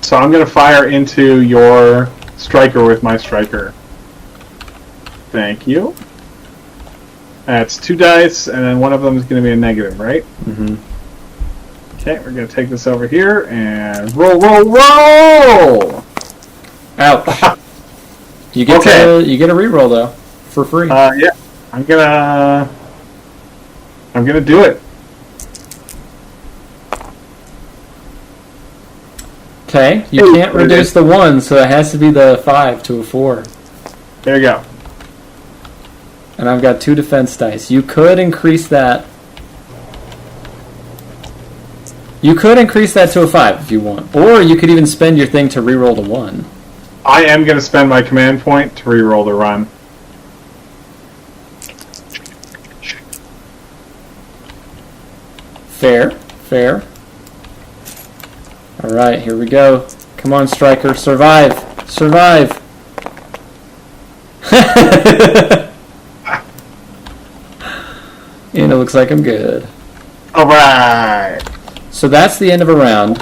So I'm going to fire into your striker with my striker. Thank you. That's 2 dice, and then one of them is going to be a negative, right? Mm-hmm. Okay, we're going to take this over here and roll, roll, roll! Ouch. You get you get a reroll though, for free. Yeah, I'm gonna do it. Okay, you can't reduce the 1, so it has to be the 5 to a 4. There you go. And I've got 2 defense dice. You could increase that. You could increase that to a 5 if you want, or you could even spend your thing to reroll the 1. I am going to spend my command point to reroll the run. Fair, fair. All right, here we go. Come on, striker, survive, survive. And it looks like I'm good. All right. So that's the end of a round,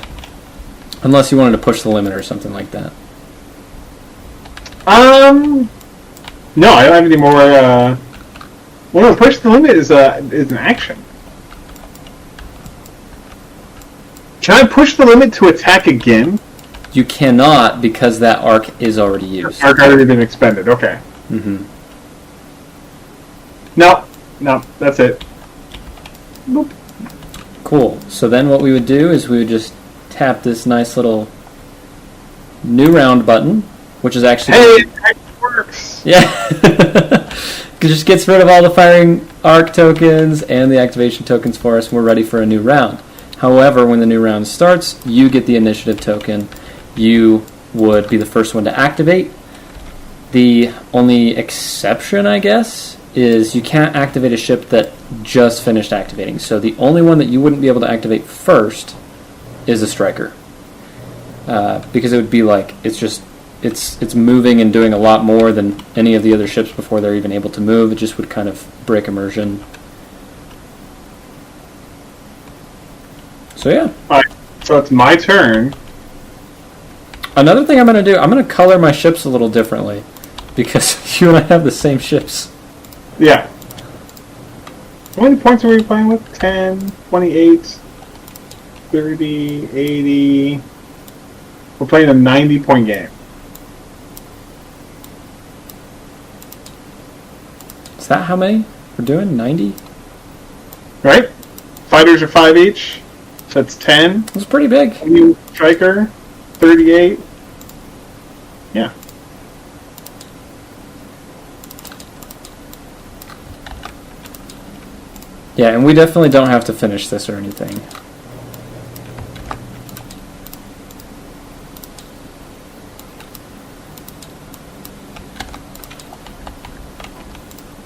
unless you wanted to push the limit or something like that. No, I don't have any more. Well, push the limit is an action. Can I push the limit to attack again? You cannot because that arc is already used. Arc already been expended. Okay. Mm-hmm. No, that's it. Boop. Cool. So then what we would do is we would just tap this nice little new round button, which is actually... Hey, it actually works! Yeah. It just gets rid of all the firing arc tokens and the activation tokens for us, and we're ready for a new round. However, when the new round starts, you get the initiative token. You would be the first one to activate. The only exception, I guess, is you can't activate a ship that just finished activating. So the only one that you wouldn't be able to activate first is a striker. Because it would be like, it's moving and doing a lot more than any of the other ships before they're even able to move. It just would kind of break immersion. So yeah. Alright, so it's my turn. Another thing I'm going to do, I'm going to color my ships a little differently. Because you and I have the same ships. Yeah. How many points are we playing with? 10, 28, 30, 80. We're playing a 90-point game. Is that how many we're doing? 90? Right? Fighters are 5 each. So that's 10. That's pretty big. New striker, 38. Yeah. Yeah, and we definitely don't have to finish this or anything.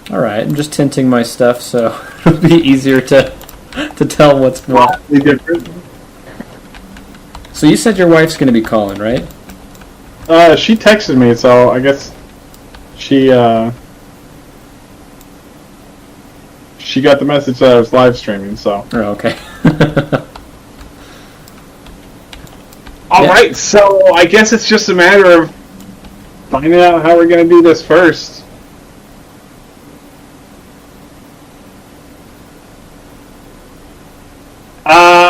Alright, I'm just tinting my stuff so it'll be easier to tell what's what. Different. So you said your wife's going to be calling, right? She texted me, so I guess she got the message that I was live streaming, so. Oh, okay. Alright, so I guess it's just a matter of finding out how we're going to do this first.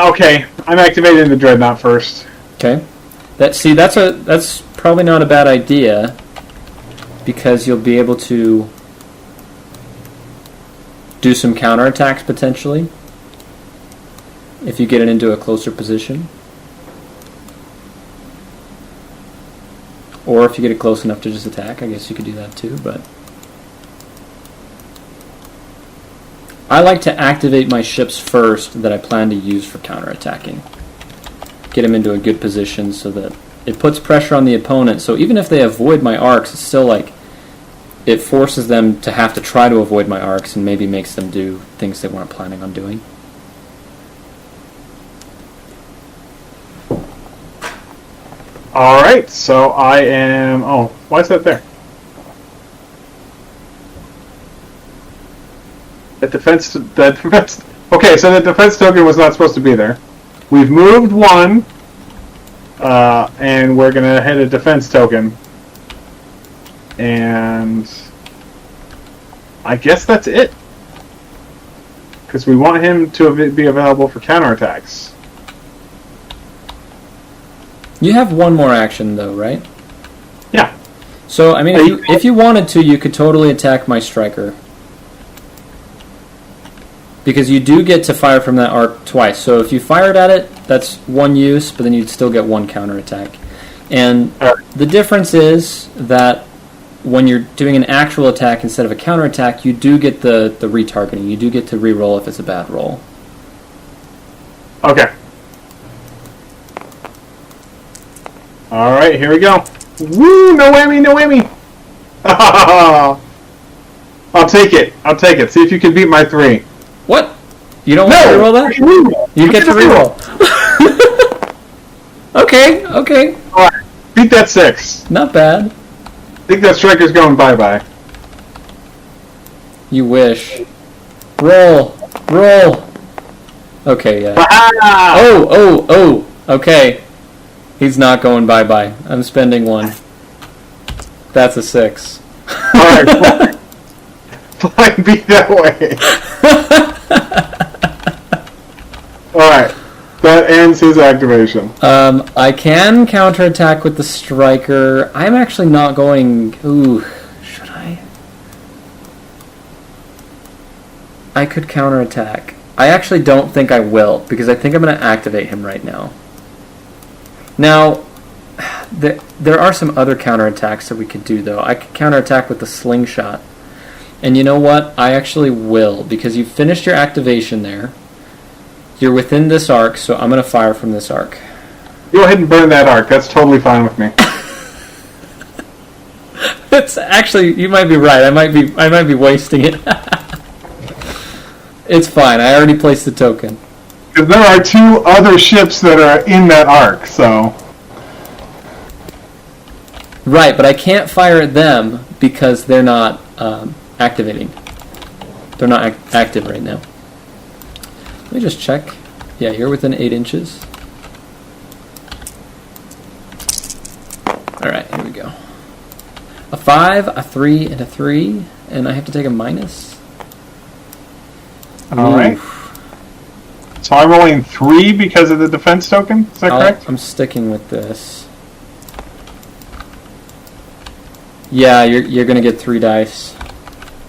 Okay, I'm activating the Dreadnought first. Okay. That's probably not a bad idea because you'll be able to do some counterattacks potentially if you get it into a closer position. Or if you get it close enough to just attack, I guess you could do that too, but I like to activate my ships first that I plan to use for counterattacking. Get them into a good position so that it puts pressure on the opponent. So even if they avoid my arcs, it's still like it forces them to have to try to avoid my arcs and maybe makes them do things they weren't planning on doing. Alright, so I am... Oh, why is that there? The defense... Okay, so the defense token was not supposed to be there. We've moved one. and we're gonna hit a defense token. And I guess that's it. Because we want him to be available for counterattacks. You have one more action, though, right? Yeah. So, I mean, if you wanted to, you could totally attack my striker. Because you do get to fire from that arc twice. So if you fired at it, that's one use, but then you'd still get one counterattack. And the difference is that when you're doing an actual attack instead of a counterattack, you do get the retargeting. You do get to re-roll if it's a bad roll. Okay. Alright, here we go. Woo! No whammy, no whammy! I'll take it. I'll take it. See if you can beat my 3. What? You don't want to re-roll that? You get to re-roll. Okay. Alright, beat that 6. Not bad. I think that striker's going bye-bye. You wish. Roll. Okay, yeah. Oh. Okay. He's not going bye-bye. I'm spending 1. That's a 6. Alright, fly and be that way. Alright, that ends his activation. I can counterattack with the striker. I'm actually not going... Ooh, should I? I could counterattack. I actually don't think I will, because I think I'm going to activate him right now. Now, there are some other counterattacks that we could do, though. I could counterattack with the slingshot. And you know what? I actually will, because you finished your activation there. You're within this arc, so I'm going to fire from this arc. Go ahead and burn that arc. That's totally fine with me. It's actually, you might be right. I might be wasting it. It's fine. I already placed the token. Because there are 2 other ships that are in that arc, so... Right, but I can't fire at them because they're not activating. They're not active right now. Let me just check. Yeah, you're within 8 inches. Alright, here we go. A 5, a 3, and a 3, and I have to take a minus. Alright. So I'm rolling 3 because of the defense token? Is that correct? I'm sticking with this. Yeah, you're going to get 3 dice.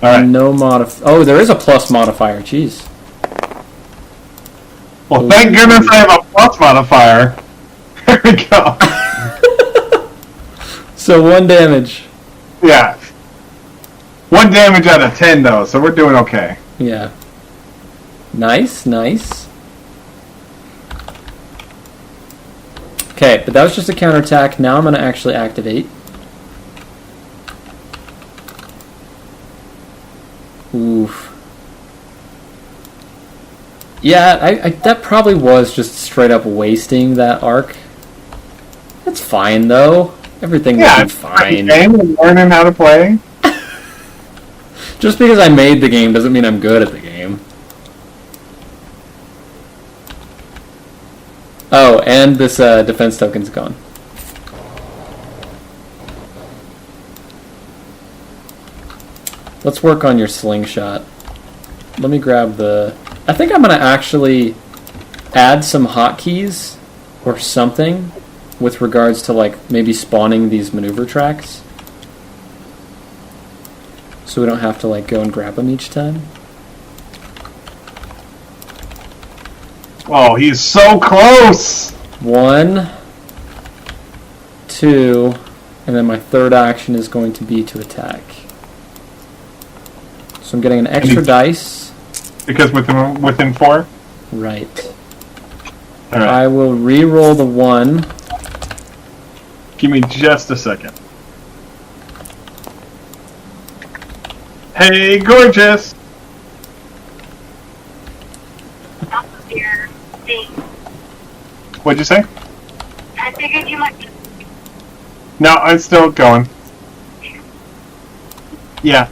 Alright. No Oh, there is a plus modifier. Jeez. Well, thank goodness I have a plus modifier. There we go. So 1 damage. Yeah. 1 damage out of 10, though, so we're doing okay. Yeah. Nice. Okay, but that was just a counterattack. Now I'm going to actually activate. Oof. Yeah, I that probably was just straight up wasting that arc. That's fine, though. Everything will be fine. Game and learning how to play. Just because I made the game doesn't mean I'm good at the game. Oh, and this defense token's gone. Let's work on your slingshot. Let me grab the... I think I'm going to actually add some hotkeys or something with regards to, like, maybe spawning these maneuver tracks. So we don't have to, like, go and grab them each time. Oh, he's so close! 1, 2, and then my 3rd action is going to be to attack. So I'm getting an extra dice. Because within 4? Right. All right. I will re-roll the 1. Give me just a second. Hey, gorgeous! What'd you say? I figured you might. No, I'm still going. Yeah.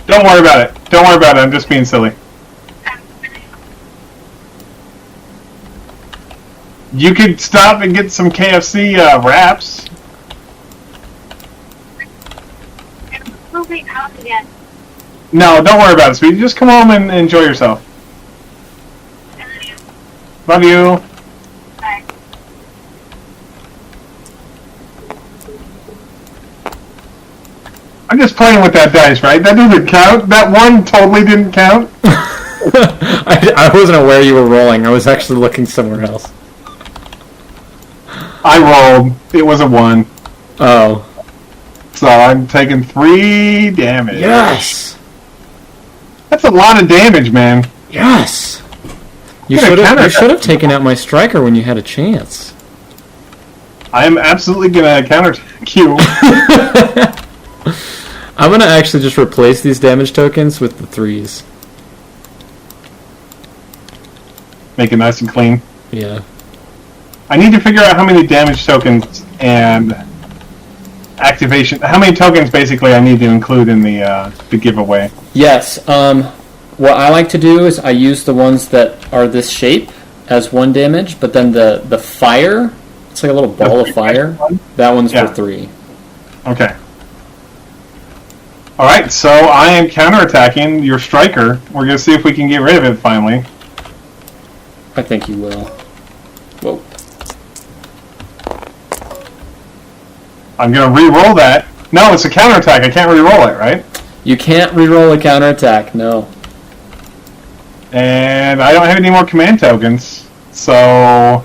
Don't worry about it. Don't worry about it. I'm just being silly. You could stop and get some KFC wraps. I'm moving out again. No, don't worry about it, sweetie. Just come home and enjoy yourself. And then you, Love you. bye. I'm just playing with that dice, right? That doesn't count. That one totally didn't count. I wasn't aware you were rolling. I was actually looking somewhere else. I rolled. It was a 1. Oh. So I'm taking 3 damage. Yes! That's a lot of damage, man. Yes! You Gonna counter should have that. taken out my striker when you had a chance. I am absolutely going to counterattack you. I'm going to actually just replace these damage tokens with the 3s. Make it nice and clean. Yeah. I need to figure out how many damage tokens and activation. How many tokens basically I need to include in the giveaway. Yes. What I like to do is I use the ones that are this shape as 1 damage, but then the fire, it's like a little ball of fire. That one's Yeah. for 3. Okay. All right. So I am counterattacking your striker. We're going to see if we can get rid of it finally. I think you will. Whoa. I'm going to re-roll that. No, it's a counterattack. I can't re-roll it, right? You can't reroll a counterattack, no. And I don't have any more command tokens. So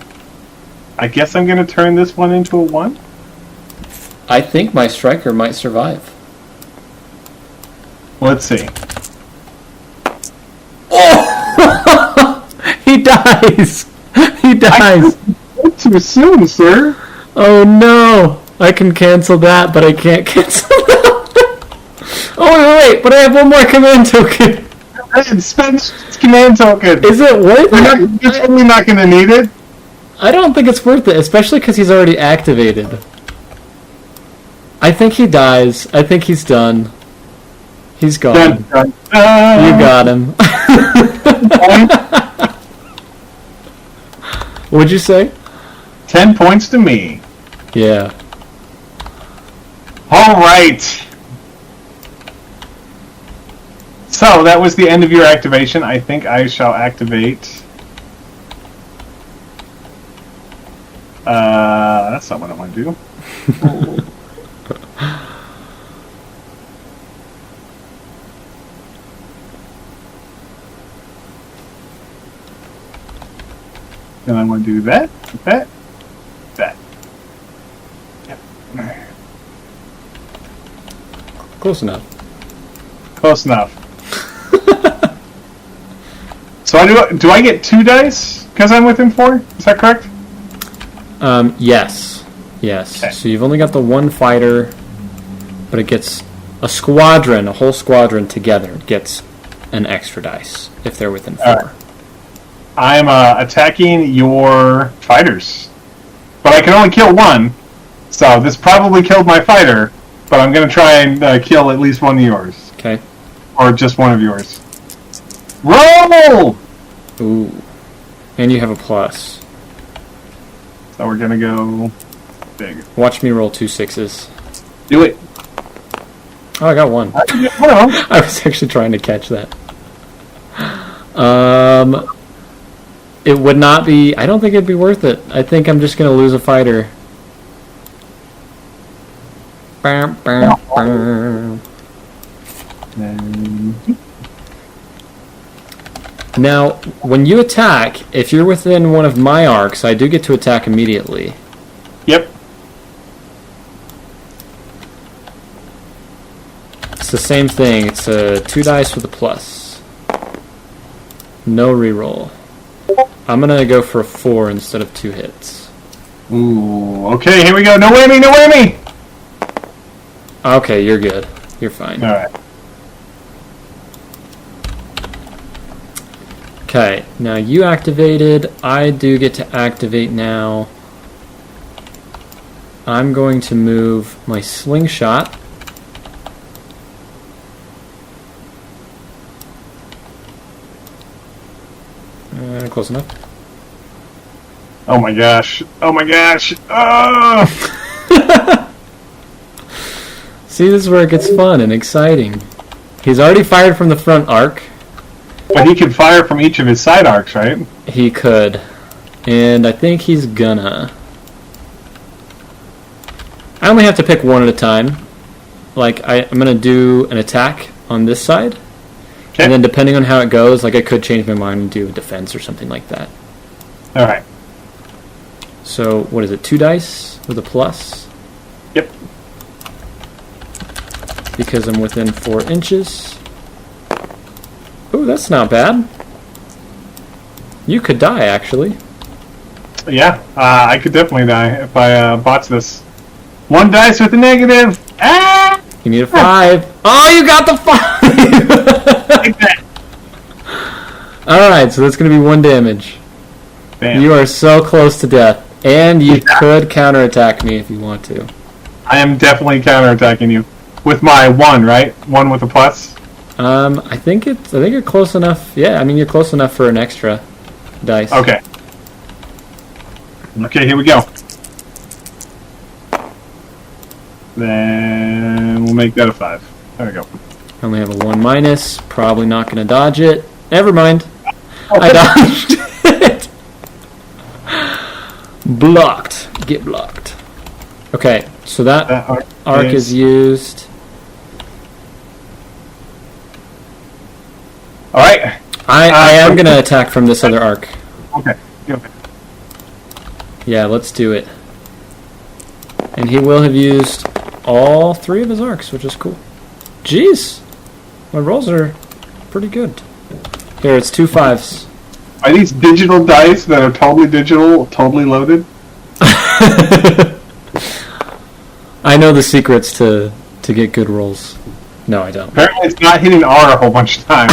I guess I'm going to turn this one into a 1. I think my striker might survive. Let's see. Oh! He dies! He dies! Too soon, sir. Oh no! I can cancel that, but I can't cancel that. Oh wait, but I have 1 more command token. Spend this command token. Is it worth it? You're totally not going to need it. I don't think it's worth it, especially because he's already activated. I think he dies. I think he's done. He's gone. Dun, dun, You dun. got him. What'd you say? 10 points to me. Yeah. All right. So that was the end of your activation. I think I shall activate. That's not what I want to do. And I want to do that, that. Yep. Close enough. Close enough. So do I get 2 dice because I'm within 4? Is that correct? Yes. Yes. Okay. So you've only got the 1 fighter, but it gets a squadron, a whole squadron together gets an extra dice if they're within 4. Alright. I'm attacking your fighters, but I can only kill 1. So this probably killed my fighter, but I'm going to try and kill at least 1 of yours, Okay. or just 1 of yours. Roll! Ooh. And you have a plus. So we're going to go big. Watch me roll 2 6s. Do it. Oh, I got 1. Well, I was actually trying to catch that. It would not be... I don't think it'd be worth it. I think I'm just going to lose a fighter. Bam, bam, bam. Now, when you attack, if you're within one of my arcs, I do get to attack immediately. yep. It's the same thing. It's a 2 dice with a plus. No reroll. I'm gonna go for a 4 instead of 2 hits. Ooh, okay, here we go. No whammy, no whammy! Okay, you're good. You're fine. Alright. Okay, now you activated. I do get to activate now. I'm going to move my slingshot. Close enough. Oh my gosh. Oh my gosh. Oh! See, this is where it gets fun and exciting. He's already fired from the front arc. But he can fire from each of his side arcs, right? He could. And I think he's gonna. I only have to pick one at a time. Like, I'm gonna do an attack on this side. Okay. And then depending on how it goes, like I could change my mind and do a defense or something like that. Alright. So, what is it? 2 dice with a plus? Yep. Because I'm within 4 inches. Ooh, that's not bad. You could die, actually. Yeah, I could definitely die if I botch this. 1 dice with a negative. Ah! You need a 5. Oh, you got the 5! Take that. Alright, so that's going to be 1 damage. Bam. You are so close to death. And you Yeah. could counterattack me if you want to. I am definitely counterattacking you. With my 1, right? 1 with a plus? I think you're close enough. Yeah, I mean you're close enough for an extra dice. Okay. Okay, here we go. Then we'll make that a 5. There we go. I only have a 1 minus. Probably not going to dodge it. Never mind. I dodged it. Blocked. Get blocked. Okay, so that arc is used. Alright. I am going to attack from this other arc. Okay. Okay. Yeah, let's do it. And he will have used all 3 of his arcs, which is cool. Jeez. My rolls are pretty good. Here, it's 2 5s. Are these digital dice that are totally digital, totally loaded? I know the secrets to get good rolls. No, I don't. Apparently it's not hitting R a whole bunch of times.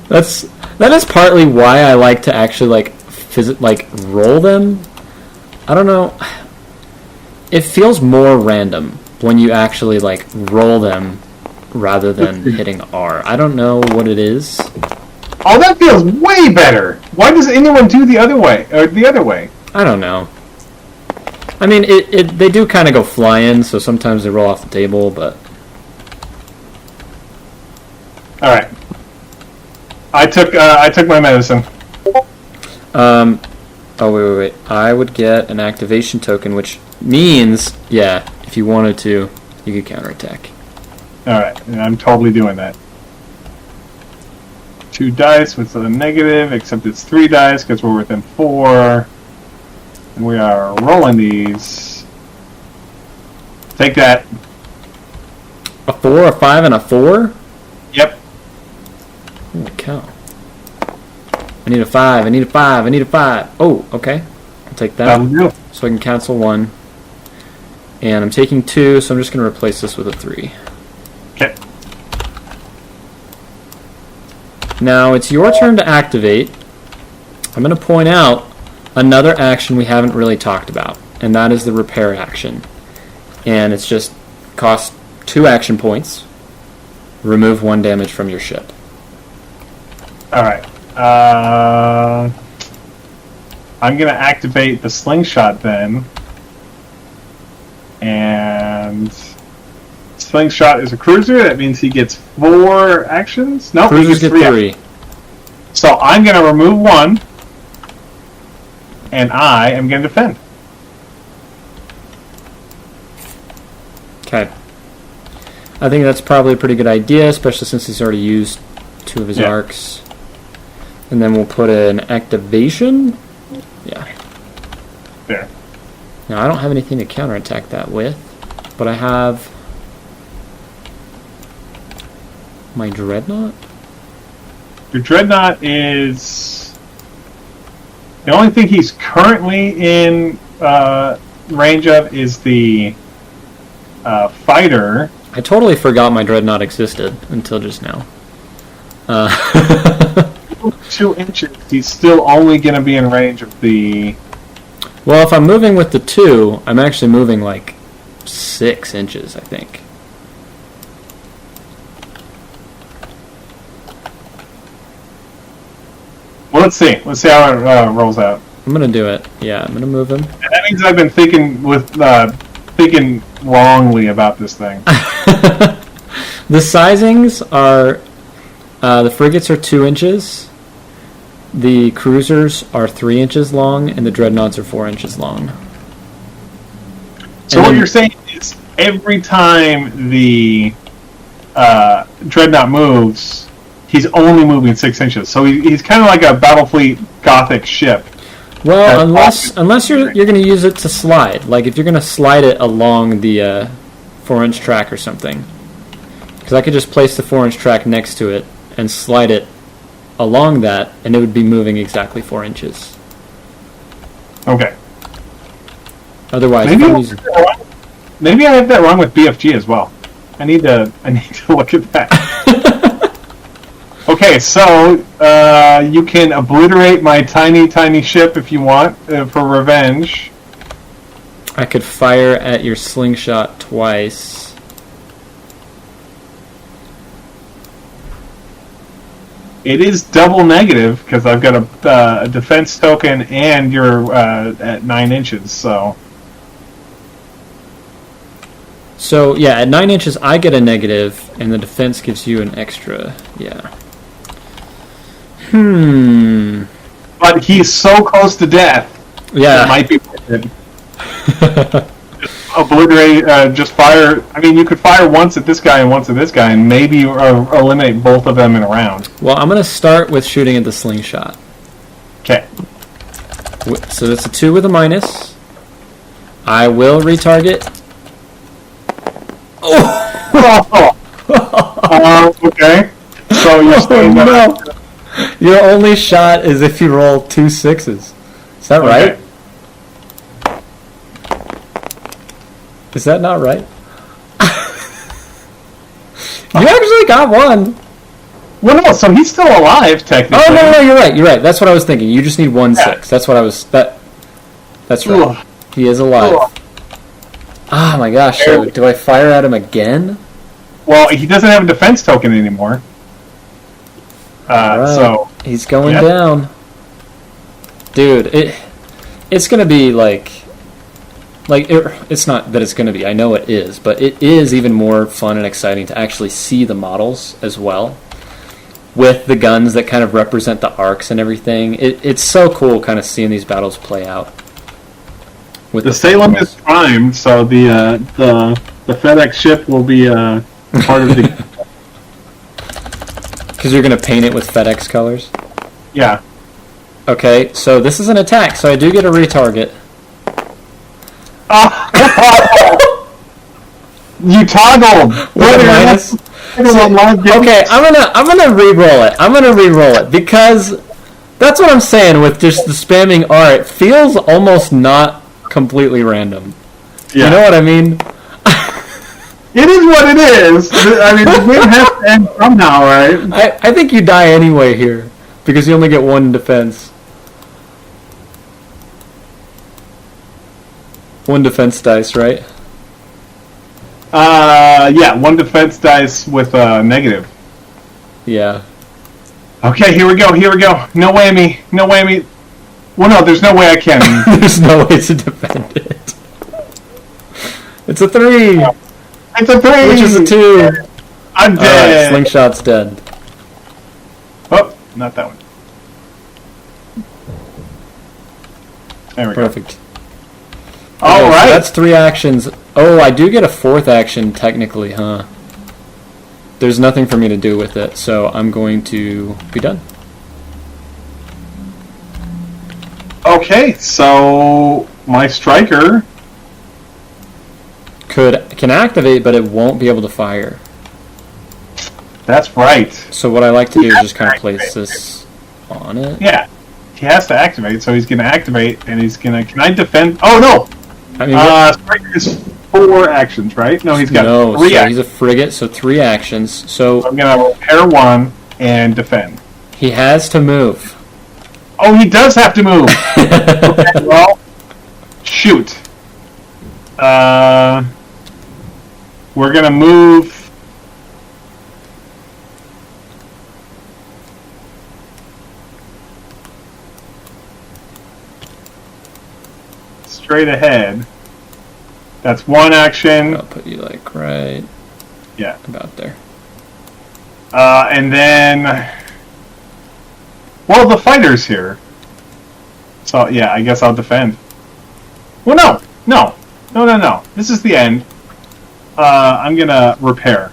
That is partly why I like to actually roll them. I don't know. It feels more random when you actually roll them rather than hitting R. I don't know what it is. Oh, that feels way better. Why does anyone do the other way? Or the other way? I don't know. I mean, they do kind of go flying, so sometimes they roll off the table, but... Alright. I took my medicine. Oh, wait. I would get an activation token, which means, yeah, if you wanted to, you could counterattack. Alright, and I'm totally doing that. 2 dice with a negative, except it's 3 dice because we're within 4. And we are rolling these. Take that. A 4, a 5, and a 4? Yep. Holy cow. I need a 5, I need a 5, I need a 5. Oh, okay. I'll take that. That'll do. So I can cancel 1. And I'm taking 2, so I'm just going to replace this with a 3. Okay. Now it's your turn to activate. I'm going to point out another action we haven't really talked about, and that is the repair action. And it's just costs 2 action points. Remove 1 damage from your ship. Alright. I'm going to activate the slingshot then. And slingshot is a cruiser. That means he gets 4 actions. No, Cruisers he get gets 3. So I'm going to remove 1. And I am going to defend. Okay. I think that's probably a pretty good idea, especially since he's already used 2 of his arcs. And then we'll put an activation. Yeah. There. Now, I don't have anything to counterattack that with, but I have my Dreadnought. Your Dreadnought is... The only thing he's currently in range of is the fighter. I totally forgot my Dreadnought existed until just now. 2 inches. He's still only going to be in range of the... Well, if I'm moving with the 2, I'm actually moving 6 inches, I think. Well, let's see. Let's see how it rolls out. I'm gonna do it. Yeah, I'm gonna move him. That means I've been thinking wrongly about this thing. The sizings are the frigates are 2 inches, the cruisers are 3 inches long, and the dreadnoughts are 4 inches long. So what you're saying is every time the dreadnought moves, he's only moving 6 inches. So he's kind of like a Battlefleet Gothic ship. Well, unless you're going to use it to slide, like if you're going to slide it along the 4-inch track or something, because I could just place the 4-inch track next to it and slide it along that, and it would be moving exactly 4 inches. Okay. Otherwise, maybe I have that wrong with BFG as well. I need to look at that. Okay, so you can obliterate my tiny ship if you want for revenge. I could fire at your slingshot twice. It is double negative because I've got a defense token and you're at 9 inches. So yeah, at 9 inches I get a negative, and the defense gives you an extra. Yeah. But he's so close to death. Yeah. It might be worth it. Just obliterate. Just fire. I mean, you could fire once at this guy and once at this guy, and maybe eliminate both of them in a round. Well, I'm going to start with shooting at the slingshot. Okay. So that's a 2 with a minus. I will retarget. Okay. So you're saying that? No. Your only shot is if you roll 2 6s. Is that right? Is that not right? You actually got one. Well, no. So he's still alive, technically. Oh no, you're right. You're right. That's what I was thinking. You just need 1 6. That's what I was. That's right. Ugh. He is alive. Ugh. Oh my gosh. So do I fire at him again? Well, he doesn't have a defense token anymore. Right. So he's going down, dude. It's gonna be it's not that it's gonna be. I know it is, but it is even more fun and exciting to actually see the models as well, with the guns that kind of represent the arcs and everything. It's so cool, kind of seeing these battles play out. With the Salem is primed, so the FedEx ship will be part of the. Because you're going to paint it with FedEx colors? Yeah. Okay, so this is an attack, so I do get a retarget. You toggled! With a minus? Okay, I'm gonna re-roll it. I'm gonna re-roll it, because that's what I'm saying with just the spamming R. It feels almost not completely random. Yeah. You know what I mean? It is what it is. I mean, the game has to end somehow, right? I think you die anyway here, because you only get 1 defense. 1 defense dice, right? Yeah, 1 defense dice with a negative. Yeah. Okay, here we go. No whammy. Well, no, there's no way I can. There's no way to defend it. It's a 3! It's a 3! Which is a 2! I'm dead! Slingshot's dead. Oh, not that one. There we go. Perfect. Alright! So that's 3 actions. Oh, I do get a 4th action, technically, huh? There's nothing for me to do with it, so I'm going to be done. Okay, so my striker can activate, but it won't be able to fire. That's right. So what I like to do is just kind of place this on it. Yeah, he has to activate, so he's going to activate, and he's going to... Can I defend? Oh, no! I mean, striker is 4 actions, right? No, he's got 3 so actions. he's a frigate, so 3 actions. So I'm going to repair 1 and defend. he has to move. Oh, he does have to move! Okay, well, shoot. We're going to move... straight ahead. That's one action. I'll put you like right Yeah. about there. And then, well, the fighter's here. So yeah, I guess I'll defend. Well, no. This is the end. I'm gonna repair.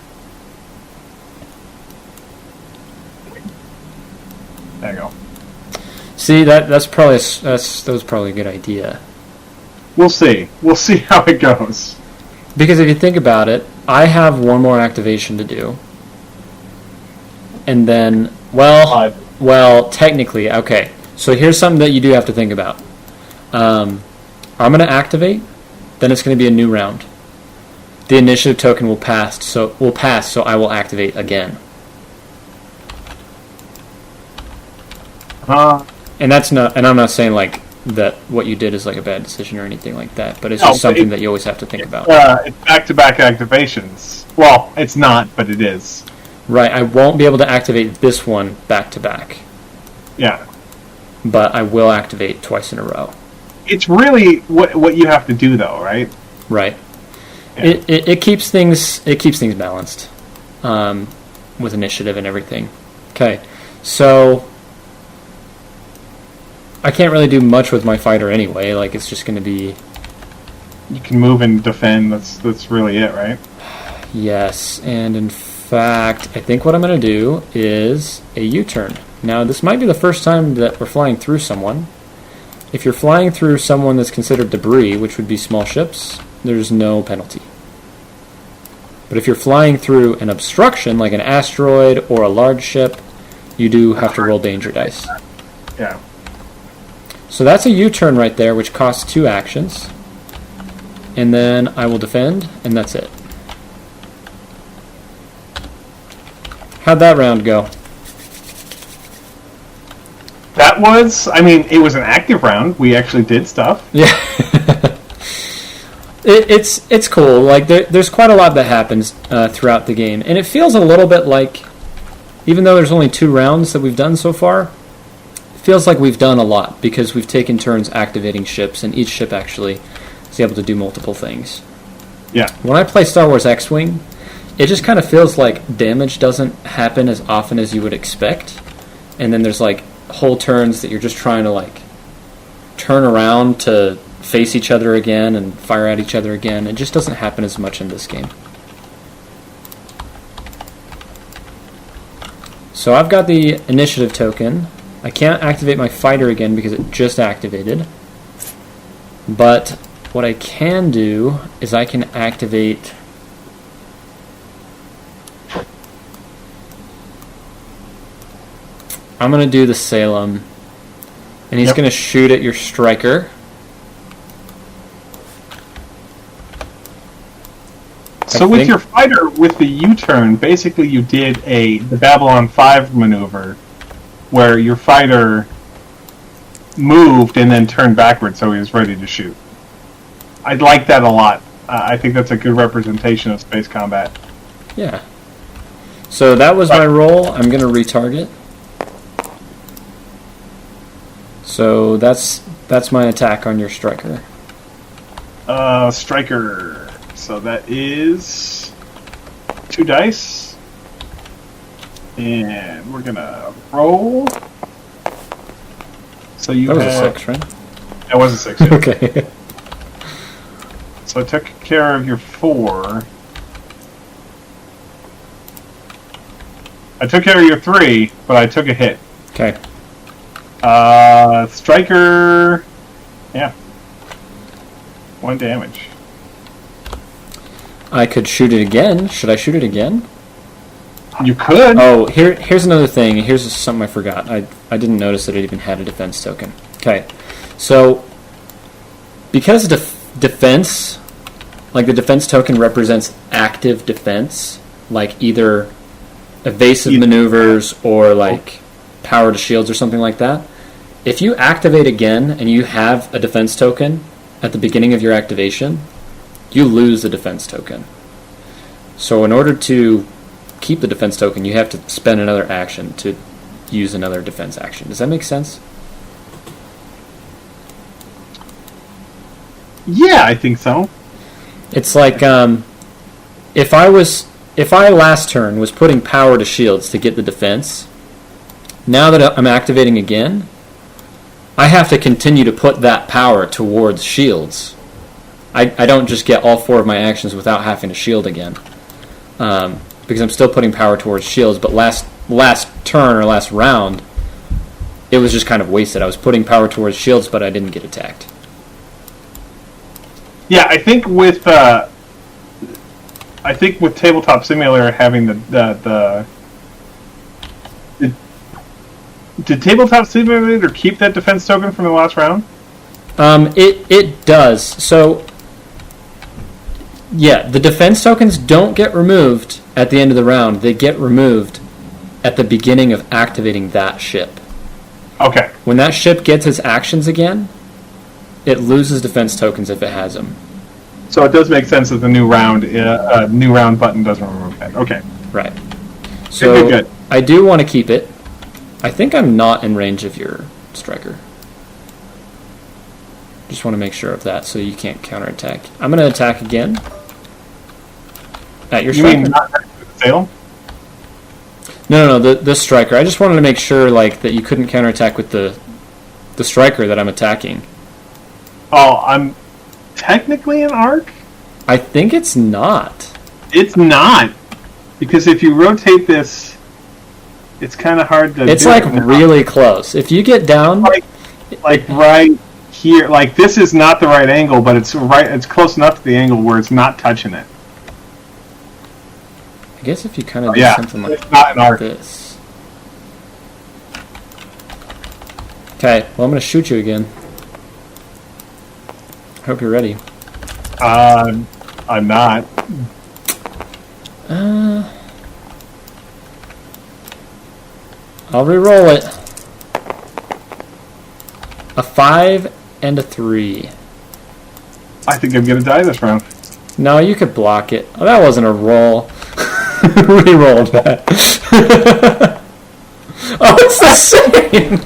There you go. See, that was probably a good idea. We'll see. We'll see how it goes. Because if you think about it, I have one more activation to do. And then, well, technically, okay. So here's something that you do have to think about. I'm going to activate, then it's going to be a new round. The initiative token will pass, so I will activate again. And I'm not saying like that what you did is like a bad decision or anything like that, but it's just something that you always have to think about. It's back-to-back activations. Well, it's not, but it is. Right, I won't be able to activate this one back-to-back. Yeah. But I will activate twice in a row. It's really what you have to do, though, right? Right. Yeah. It keeps things balanced with initiative and everything. Okay, so I can't really do much with my fighter anyway. Like it's just going to be. You can move and defend. That's really it, right? Yes, and in fact, I think what I'm going to do is a U-turn. Now, this might be the first time that we're flying through someone. If you're flying through someone that's considered debris, which would be small ships, there's no penalty. But if you're flying through an obstruction, like an asteroid or a large ship, you do have to roll danger dice. Yeah. So that's a U-turn right there, which costs 2 actions. And then I will defend, and that's it. How'd that round go? That was, it was an active round. We actually did stuff. Yeah. It's cool. Like there's quite a lot that happens throughout the game, and it feels a little bit like, even though there's only 2 rounds that we've done so far, it feels like we've done a lot because we've taken turns activating ships, and each ship actually is able to do multiple things. Yeah. When I play Star Wars X-Wing, it just kind of feels like damage doesn't happen as often as you would expect, and then there's like whole turns that you're just trying to like turn around to face each other again and fire at each other again. It just doesn't happen as much in this game. So I've got the initiative token. I can't activate my fighter again because it just activated. But what I can do is I can activate I'm going to do the Salem, and he's going to shoot at your striker. So with your fighter, with the U-turn, basically you did the Babylon 5 maneuver, where your fighter moved and then turned backwards so he was ready to shoot. I like that a lot. I think that's a good representation of space combat. Yeah. So that was my roll. I'm going to retarget. So that's my attack on your striker. Striker. So that is 2 dice. And we're gonna roll. So you That was have a 6, right? That was a 6. Yeah. Okay. So I took care of your 4. I took care of your 3, but I took a hit. Okay. Striker. Yeah. 1 damage. I could shoot it again. Should I shoot it again? You could. Oh, here's another thing. Here's something I forgot. I didn't notice that it even had a defense token. Okay. So, because defense, like the defense token represents active defense, like either evasive maneuvers or like power to shields or something like that. If you activate again and you have a defense token at the beginning of your activation, you lose the defense token. So in order to keep the defense token, you have to spend another action to use another defense action. Does that make sense? Yeah, I think so. It's like if I last turn was putting power to shields to get the defense, now that I'm activating again, I have to continue to put that power towards shields. I don't just get all 4 of my actions without having to shield again, because I'm still putting power towards shields. But last turn or last round, it was just kind of wasted. I was putting power towards shields, but I didn't get attacked. Yeah, I think with Tabletop Simulator having did Tabletop Simulator keep that defense token from the last round? It does. So, yeah, the defense tokens don't get removed at the end of the round. They get removed at the beginning of activating that ship. Okay. When that ship gets its actions again, it loses defense tokens if it has them. So it does make sense that the new round button doesn't remove that. Okay. Right. So good. I do want to keep it. I think I'm not in range of your striker. Just want to make sure of that so you can't counterattack. I'm going to attack again. At your striker. You mean not with the sail? No, the striker. I just wanted to make sure that you couldn't counterattack with the striker that I'm attacking. Oh, I'm technically an arc? I think it's not. It's not. Because if you rotate this, it's kind of hard to It's do really close. If you get down... Like right here. Like, this is not the right angle, but it's close enough to the angle where it's not touching it. I guess if you kind of do something like it's not an arc. this. Okay, well, I'm going to shoot you again. I hope you're ready. I'm not. I'll re-roll it. A 5 and a 3. I think I'm going to die this round. No, you could block it. Oh, that wasn't a roll. Re-rolled that. Oh, it's the same!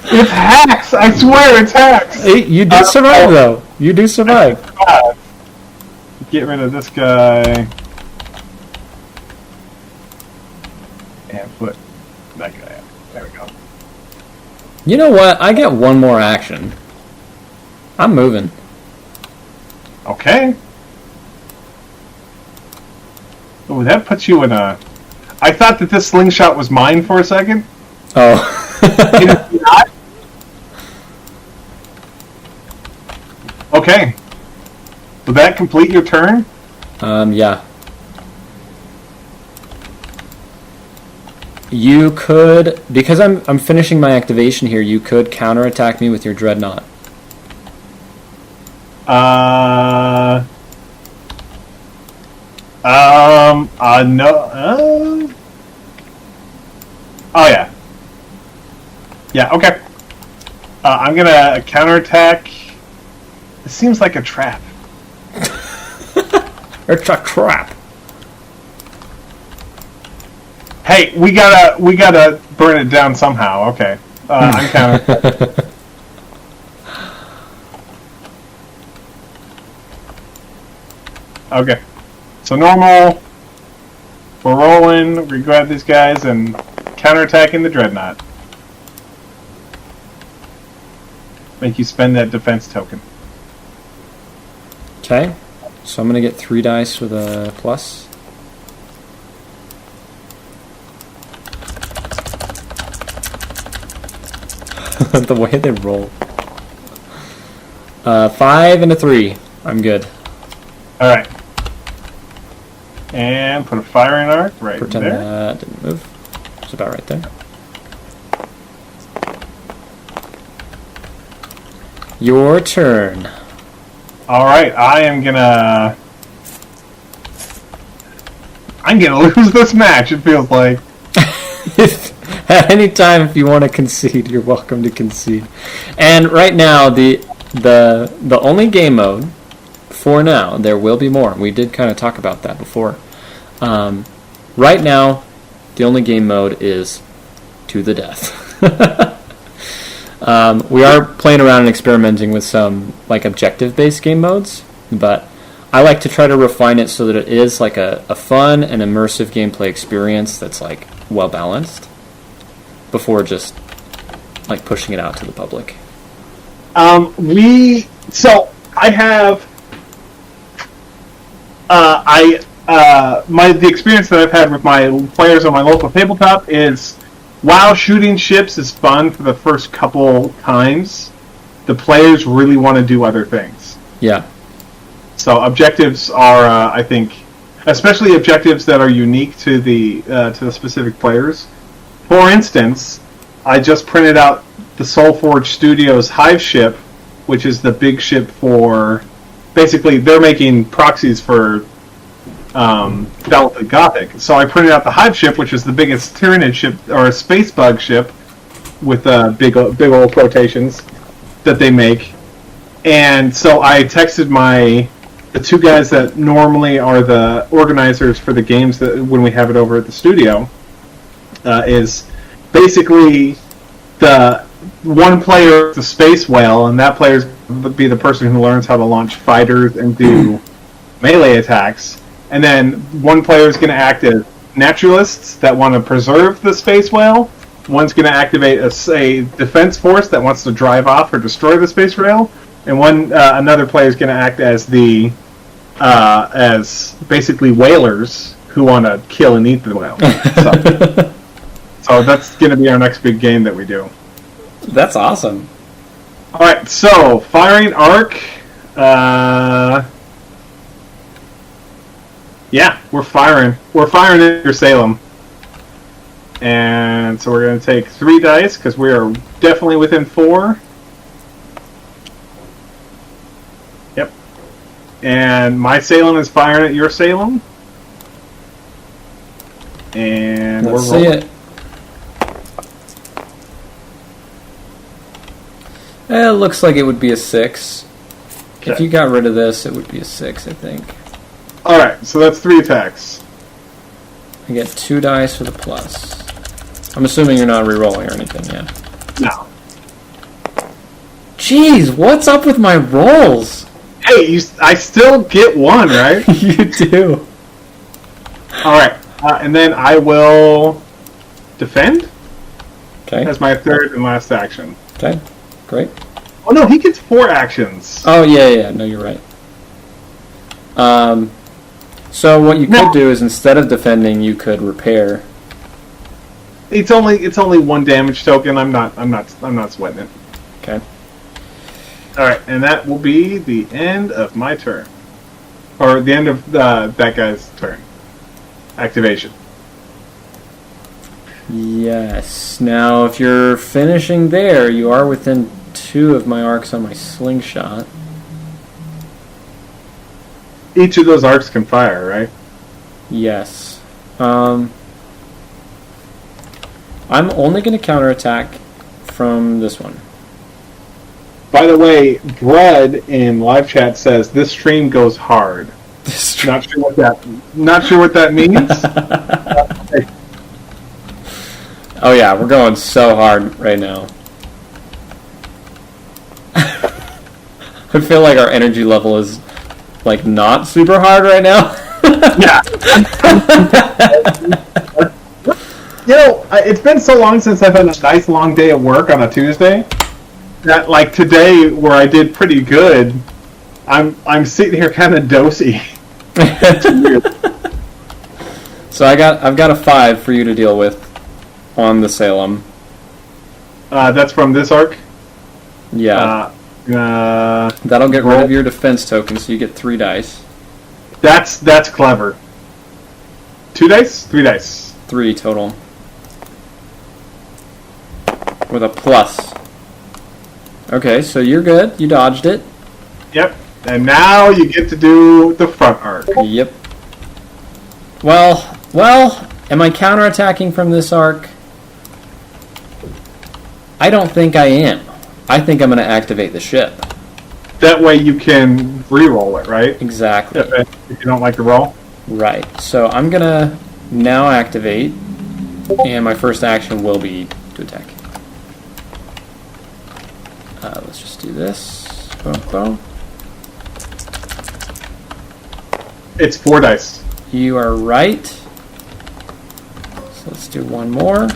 It's hacks! I swear it's hacks! Hey, you do survive, though. You do survive. Get rid of this guy. And put that guy up. There we go. You know what? I get one more action. I'm moving. Okay. Oh, that puts you in a... I thought that this slingshot was mine for a second. Oh. It's not. Okay. Will that complete your turn? Yeah. You could, because I'm finishing my activation here, you could counterattack me with your dreadnought. No. Oh, yeah. Yeah, okay. I'm gonna counterattack. It seems like a trap. It's a trap. Hey, we gotta burn it down somehow. Okay. I'm counterattacking. Okay. So normal. We're rolling. We grab these guys and counterattacking the dreadnought. Make you spend that defense token. Okay. So I'm going to get 3 dice with a plus. The way they roll. 5 and a 3. I'm good. Alright. And put a firing arc right Pretend there. that didn't move. It's about right there. Your turn. Alright, I'm gonna lose this match, it feels like. At any time, if you want to concede, you're welcome to concede. And right now, the only game mode for now, there will be more. We did kind of talk about that before. Right now, the only game mode is to the death. We are playing around and experimenting with some like objective-based game modes, but I like to try to refine it so that it is like a fun and immersive gameplay experience that's like well balanced before just like pushing it out to the public. I have the experience that I've had with my players on my local tabletop is, while shooting ships is fun for the first couple times, the players really want to do other things. Yeah. So objectives are, I think, especially objectives that are unique to the specific players. For instance, I just printed out the Soulforge Studios Hive ship, which is the big ship for... Basically, they're making proxies for Battlefleet Gothic. So I printed out the Hive ship, which is the biggest Tyranid ship, or a space bug ship, with big old quotations that they make. And so I texted the two guys that normally are the organizers for the games that when we have it over at the studio, is basically the one player is the space whale, and that player is be the person who learns how to launch fighters and do melee attacks. And then one player is going to act as naturalists that want to preserve the space whale. One's going to activate a defense force that wants to drive off or destroy the space whale. And another player is going to act as as basically whalers who want to kill and eat the whale. So that's going to be our next big game that we do. That's awesome. All right, so firing arc. Yeah, we're firing. We're firing at your Salem. And so we're going to take 3 dice because we are definitely within 4. Yep. And my Salem is firing at your Salem. And Let's we're see rolling. it. It looks like it would be a 6. Okay. If you got rid of this, it would be a 6, I think. All right, so that's 3 attacks. I get 2 dice for the plus. I'm assuming you're not re-rolling or anything, yeah. No. Jeez, what's up with my rolls? Hey, I still get 1, right? You do. All right, and then I will defend Okay. as my third and last action. Okay. Great. Oh no, he gets 4 actions. Oh yeah. No, you're right. So what you could do is instead of defending, you could repair. It's only 1 damage token. I'm not sweating it. Okay. All right, and that will be the end of my turn, or the end of that guy's turn. Activation. Yes. Now, if you're finishing there, you are within 2 of my arcs on my slingshot. Each of those arcs can fire, right? Yes. I'm only going to counterattack from this one. By the way, Bread in live chat says this stream goes hard. Not sure what that means. Oh yeah, we're going so hard right now. I feel like our energy level is like not super hard right now. Yeah. It's been so long since I've had a nice long day of work on a Tuesday that like today where I did pretty good, I'm sitting here kind of dosey. So I've got a 5 for you to deal with on the Salem. That's from this arc. Yeah. That'll get rid of your defense token, so you get 3 dice. That's clever. 2 dice? 3 dice. 3 total. With a plus. Okay, so you're good. You dodged it. Yep. And now you get to do the front arc. Yep. Well, am I counterattacking from this arc? I don't think I am. I think I'm going to activate the ship. That way you can re-roll it, right? Exactly. If you don't like the roll. Right. So I'm going to now activate, and my first action will be to attack. Let's just do this. Boom, boom. It's 4 dice. You are right. So let's do one more.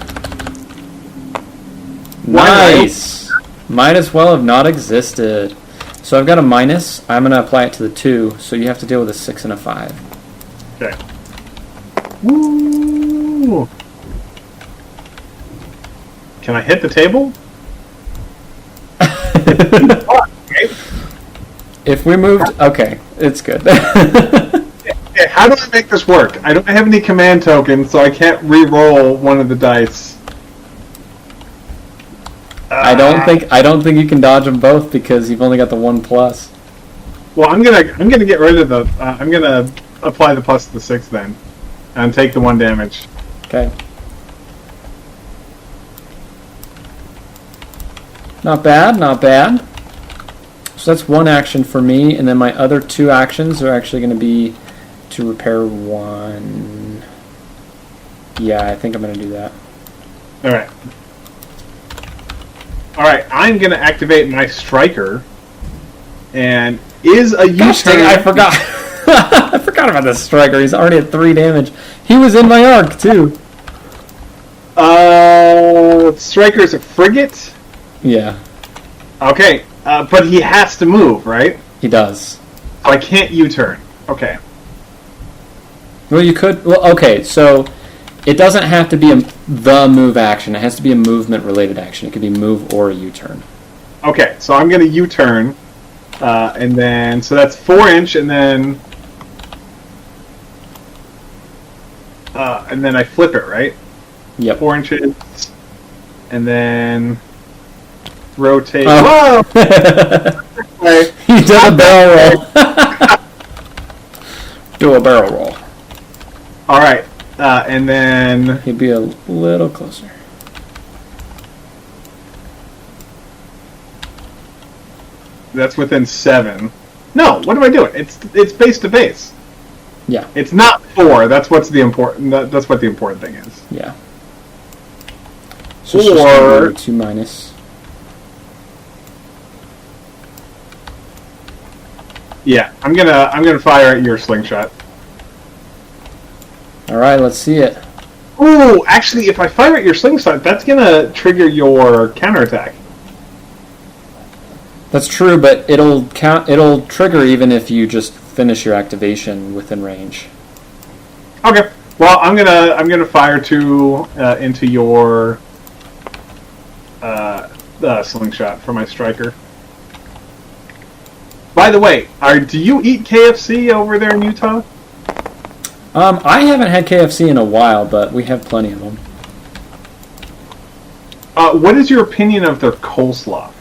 Nice. Might as well have not existed. So I've got a minus. I'm going to apply it to the 2. So you have to deal with a 6 and a 5. Okay. Woo! Can I hit the table? If we moved, okay, it's good. Okay, how do I make this work? I don't have any command tokens, so I can't re-roll one of the dice. I don't think you can dodge them both because you've only got the 1 plus. Well, I'm gonna get rid of the. I'm gonna apply the plus to the 6 then, and take the 1 damage. Okay. Not bad, not bad. So that's 1 action for me, and then my other 2 actions are actually going to be to repair 1. Yeah, I think I'm going to do that. All right. All right. I'm gonna activate my striker, and is a Gosh dang U-turn. it, I forgot. I forgot about the striker. He's already at 3 damage. He was in my arc too. Striker's a frigate. Yeah, Okay, but he has to move, right? he does. So I can't U-turn. Okay. Well, you could. Well, okay. So it doesn't have to be the move action. It has to be a movement-related action. It could be move or a U-turn. Okay, so I'm gonna U-turn, and then so that's 4 inch, and then I flip it, right? Yep. 4 inches, and then rotate. Oh. Whoa! Okay. He did a barrel roll. Do a barrel roll. All right, and then He'd be a little closer. that's within 7. No, what am I doing? It's base to base. Yeah. It's not 4. That's what's the important. That's what the important thing is. Yeah. So it's just gonna be 2 minus. Yeah, I'm gonna fire at your slingshot. All right, let's see it. Ooh, actually, if I fire at your slingshot, that's gonna trigger your counterattack. That's true, but it'll count. It'll trigger even if you just finish your activation within range. Okay. Well, I'm gonna fire into your slingshot for my striker. By the way, do you eat KFC over there in Utah? I haven't had KFC in a while, but we have plenty of them. What is your opinion of their coleslaw?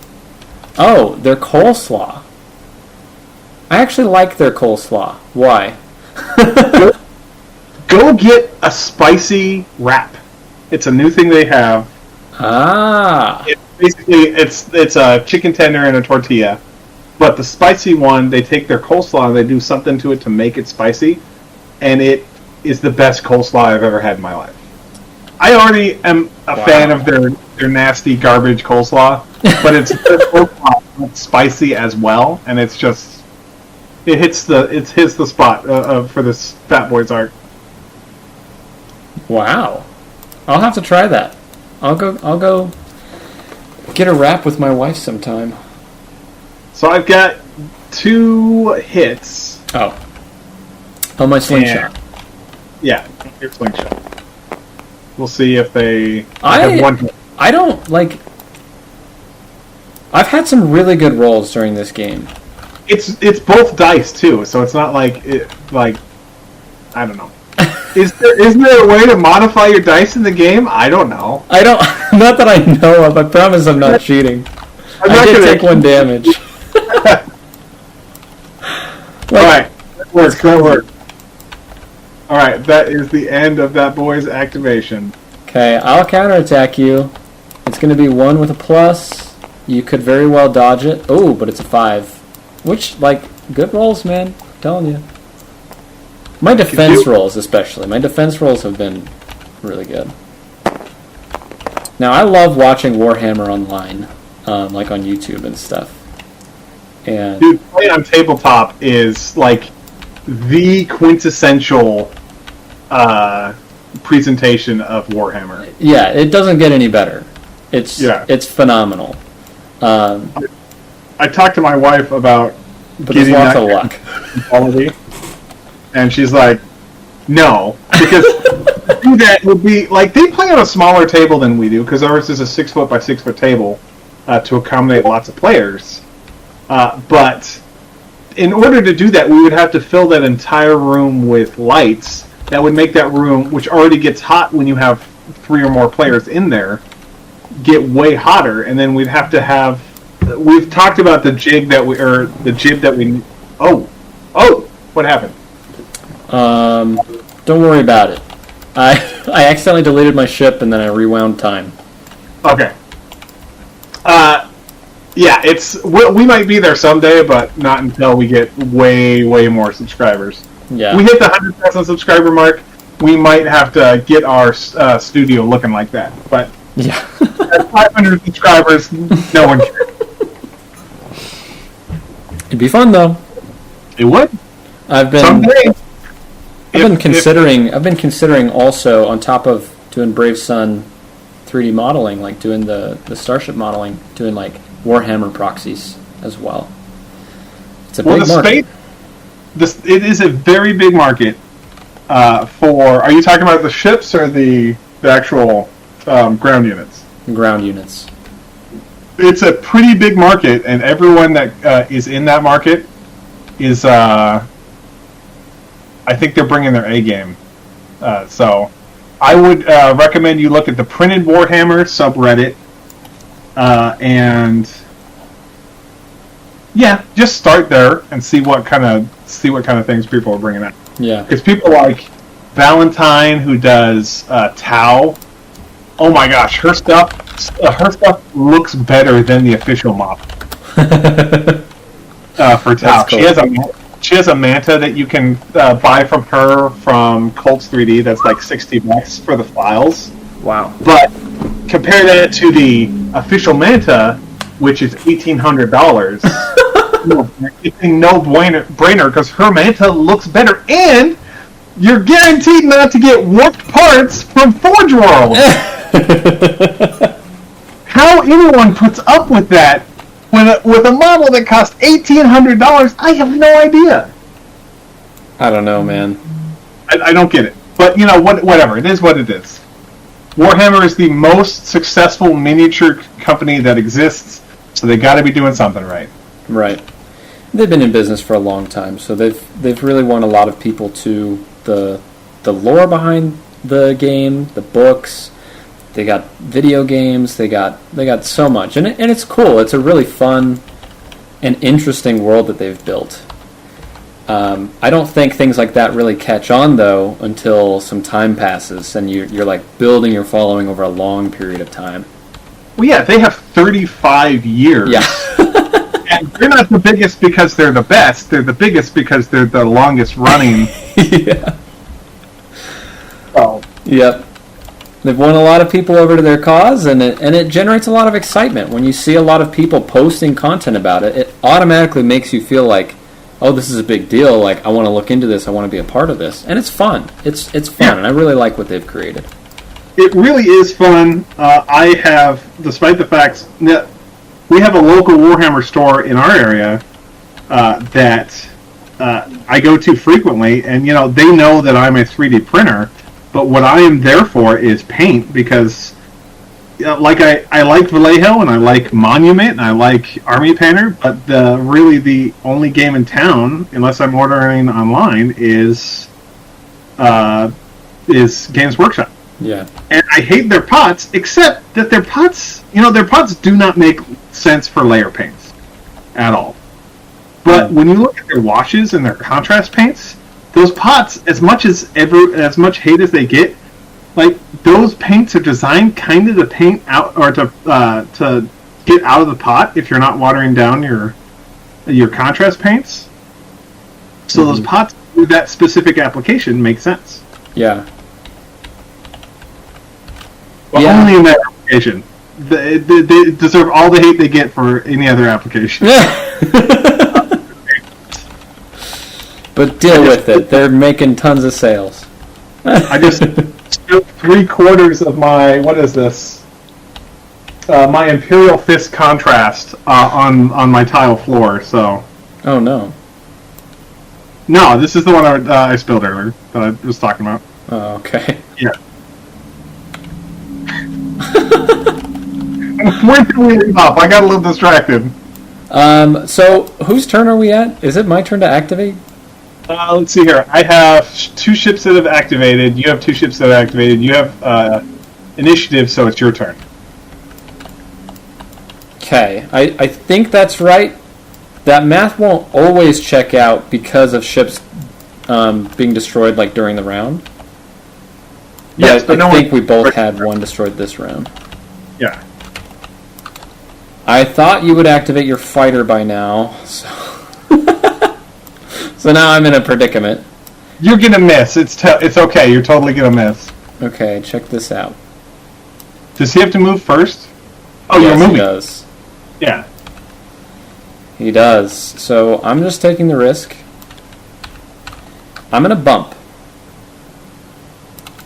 Oh, their coleslaw. I actually like their coleslaw. Why? Go get a spicy wrap. It's a new thing they have. Ah. It's a chicken tender and a tortilla. But the spicy one, they take their coleslaw and they do something to it to make it spicy, and it is the best coleslaw I've ever had in my life. I already am a fan of their nasty garbage coleslaw, but it's their coleslaw that's spicy as well, and it's just it hits the spot for this Fat Boys art. Wow. I'll have to try that. I'll go get a wrap with my wife sometime. So I've got 2 hits. Oh, my slingshot. Yeah, your slingshot. We'll see if they have 1 hit. I don't like. I've had some really good rolls during this game. It's both dice too, so it's not like I don't know. Isn't there a way to modify your dice in the game? I don't know. I don't. Not that I know of. I promise I'm not cheating. I did take 1 damage. Alright, that works. Alright, that is the end of that boy's activation. Okay, I'll counterattack you. It's going to be 1 with a plus. You could very well dodge it. Oh, but it's a 5. Which, good rolls, man. I'm telling you. My defense rolls, especially. My defense rolls have been really good. Now, I love watching Warhammer Online. like on YouTube and stuff. And Dude, playing on tabletop is like the quintessential presentation of Warhammer. yeah, it doesn't get any better. It's phenomenal. I talked to my wife about But there's getting lots that of luck. quality, and she's like, "No," because to do that would be like they play on a smaller table than we do because ours is a 6 foot by 6 foot table to accommodate lots of players. But in order to do that, we would have to fill that entire room with lights. That would make that room, which already gets hot when you have 3 or more players in there, get way hotter. And then we'd have to have. We've talked about the jib that we. Oh, what happened? Don't worry about it. I accidentally deleted my ship and then I rewound time. Okay. Yeah, we might be there someday, but not until we get way more subscribers. Yeah. We hit the 100,000 subscriber mark, we might have to get our studio looking like that. But Yeah. at 500 subscribers, no one cares. It'd be fun though. It would. Someday. I've been considering also on top of doing Brave Sun 3D modeling, like doing the Starship modeling, doing like Warhammer proxies as well. It's a big market. It is a very big market for. Are you talking about the ships or the actual ground units? Ground units. It's a pretty big market, and everyone that is in that market is. I think they're bringing their A game. So I would recommend you look at the Printed Warhammer subreddit, and yeah, just start there and see what kind of things people are bringing out. Yeah, because people like Valentine, who does Tau. Oh my gosh, her stuff looks better than the official model for Tau. Cool. She has a manta that you can buy from her from Colts 3D. That's like $60 for the files. Wow! But compare that to the official manta, which is $1,800. It's a no-brainer because her manta looks better, and you're guaranteed not to get warped parts from Forge World. How anyone puts up with that with a model that costs $1,800? I have no idea. I don't know, man. I don't get it. But you know, whatever. It is what it is. Warhammer is the most successful miniature company that exists, so they got to be doing something right. Right. They've been in business for a long time, so they've really won a lot of people to the lore behind the game, the books. They got video games. They got so much, and it's cool. It's a really fun and interesting world that they've built. I don't think things like that really catch on though until some time passes and you're like building your following over a long period of time. Well, yeah, they have 35 years. Yeah. And they're not the biggest because they're the best. They're the biggest because they're the longest running. Yeah. Oh. Yep. They've won a lot of people over to their cause, and it generates a lot of excitement. When you see a lot of people posting content about it, it automatically makes you feel like, oh, this is a big deal. Like, I want to look into this. I want to be a part of this. And it's fun. It's fun, yeah. And I really like what they've created. It really is fun. I have, despite the fact that we have a local Warhammer store in our area that I go to frequently, and you know they know that I'm a 3D printer, but what I am there for is paint because, like I like Vallejo and I like Monument and I like Army Painter, but really the only game in town, unless I'm ordering online, is Games Workshop. Yeah. And I hate their pots, except that their pots do not make sense for layer paints at all. But when you look at their washes and their contrast paints, those pots, as much hate as they get, like those paints are designed kind of to paint out or to get out of the pot if you're not watering down your contrast paints. So those pots with that specific application make sense. Yeah. But only in that application. They deserve all the hate they get for any other application. But deal with it. They're making tons of sales. I just spilled 3/4 of my, what is this? My Imperial Fist contrast on my tile floor. So Oh no. no, this is the one I spilled earlier that I was talking about. Oh, okay. Yeah. Where did we leave off? I got a little distracted. So whose turn are we at? Is it my turn to activate? Let's see here. I have 2 ships that have activated. You have 2 ships that have activated. You have initiative, so it's your turn. Okay, I think that's right. That math won't always check out because of ships being destroyed like during the round. Yes, but I think we both had one destroyed this round. Yeah. I thought you would activate your fighter by now, so so now I'm in a predicament. You're gonna miss. It's okay. You're totally gonna miss. Okay, check this out. Does he have to move first? Oh, Yes, you're moving. He does. Yeah. He does. So I'm just taking the risk. I'm gonna bump.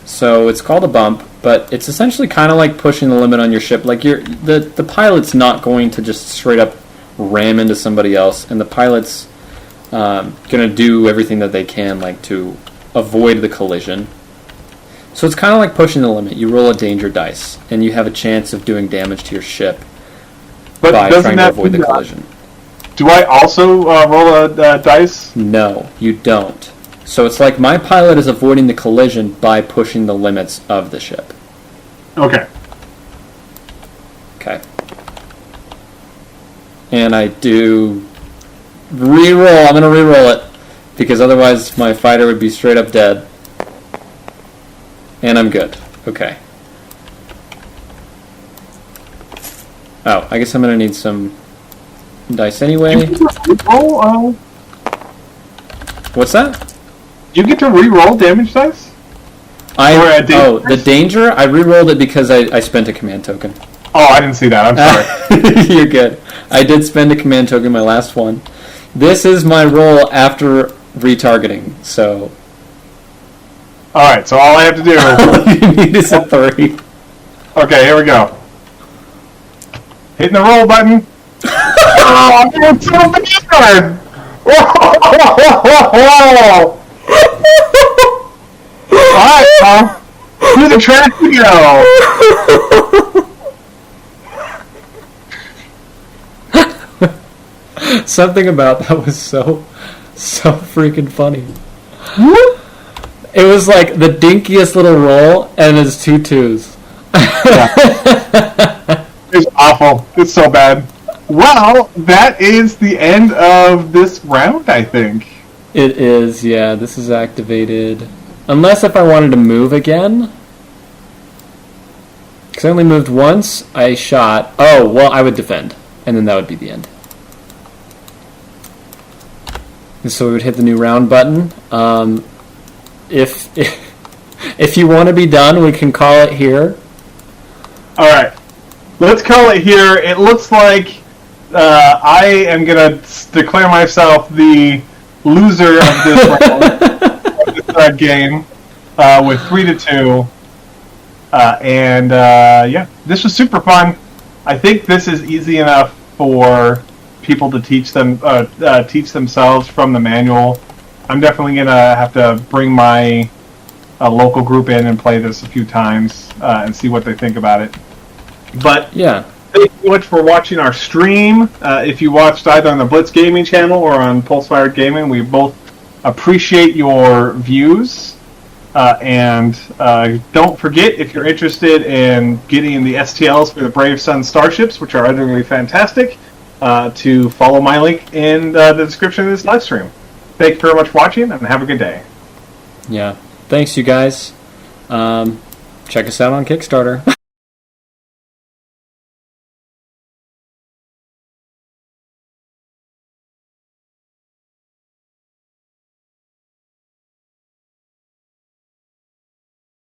So it's called a bump, but it's essentially kind of like pushing the limit on your ship. Like the pilot's not going to just straight up ram into somebody else, and the pilot's gonna do everything that they can like to avoid the collision. So it's kind of like pushing the limit. You roll a danger dice, and you have a chance of doing damage to your ship But by doesn't trying to that avoid the mean, collision. do I also roll a dice? No, you don't. So it's like my pilot is avoiding the collision by pushing the limits of the ship. Okay. Okay. And I do reroll. I'm going to reroll it because otherwise my fighter would be straight up dead. And I'm good. Okay. Oh, I guess I'm going to need some dice anyway. Oh, What's that? you get to re-roll damage dice? The danger, I re-rolled it because I spent a command token. Oh, I didn't see that. I'm sorry. You're good. I did spend a command token my last one. This is my roll after retargeting, so... Alright, so all I have to do... all you need is a 3. Okay, here we go. Hitting the roll button. Oh, I'm going to the card! Whoa! Alright, Tom. Through the trash we go. Something about that was so freaking funny. It was like the dinkiest little roll, and it's 2 2s. It's awful. It's so bad. Well, that is the end of this round, I think. It is, yeah. This is activated. Unless if I wanted to move again. Because I only moved once, I shot. Oh, well, I would defend. And then that would be the end. And so we would hit the new round button. If you want to be done, we can call it here. Alright. Let's call it here. It looks like I am going to declare myself the loser of this round, of this game, with 3-2. Yeah, this was super fun. I think this is easy enough for people to teach themselves from the manual. I'm definitely going to have to bring my local group in and play this a few times and see what they think about it. But yeah, thank you so much for watching our stream. If you watched either on the Blitz Gaming channel or on Pulse-Fired Gaming, we both appreciate your views. And don't forget, if you're interested in getting the STLs for the Brave Sun starships, which are utterly fantastic, to follow my link in the description of this live stream. Thank you very much for watching, and have a good day. Yeah. Thanks, you guys. Check us out on Kickstarter.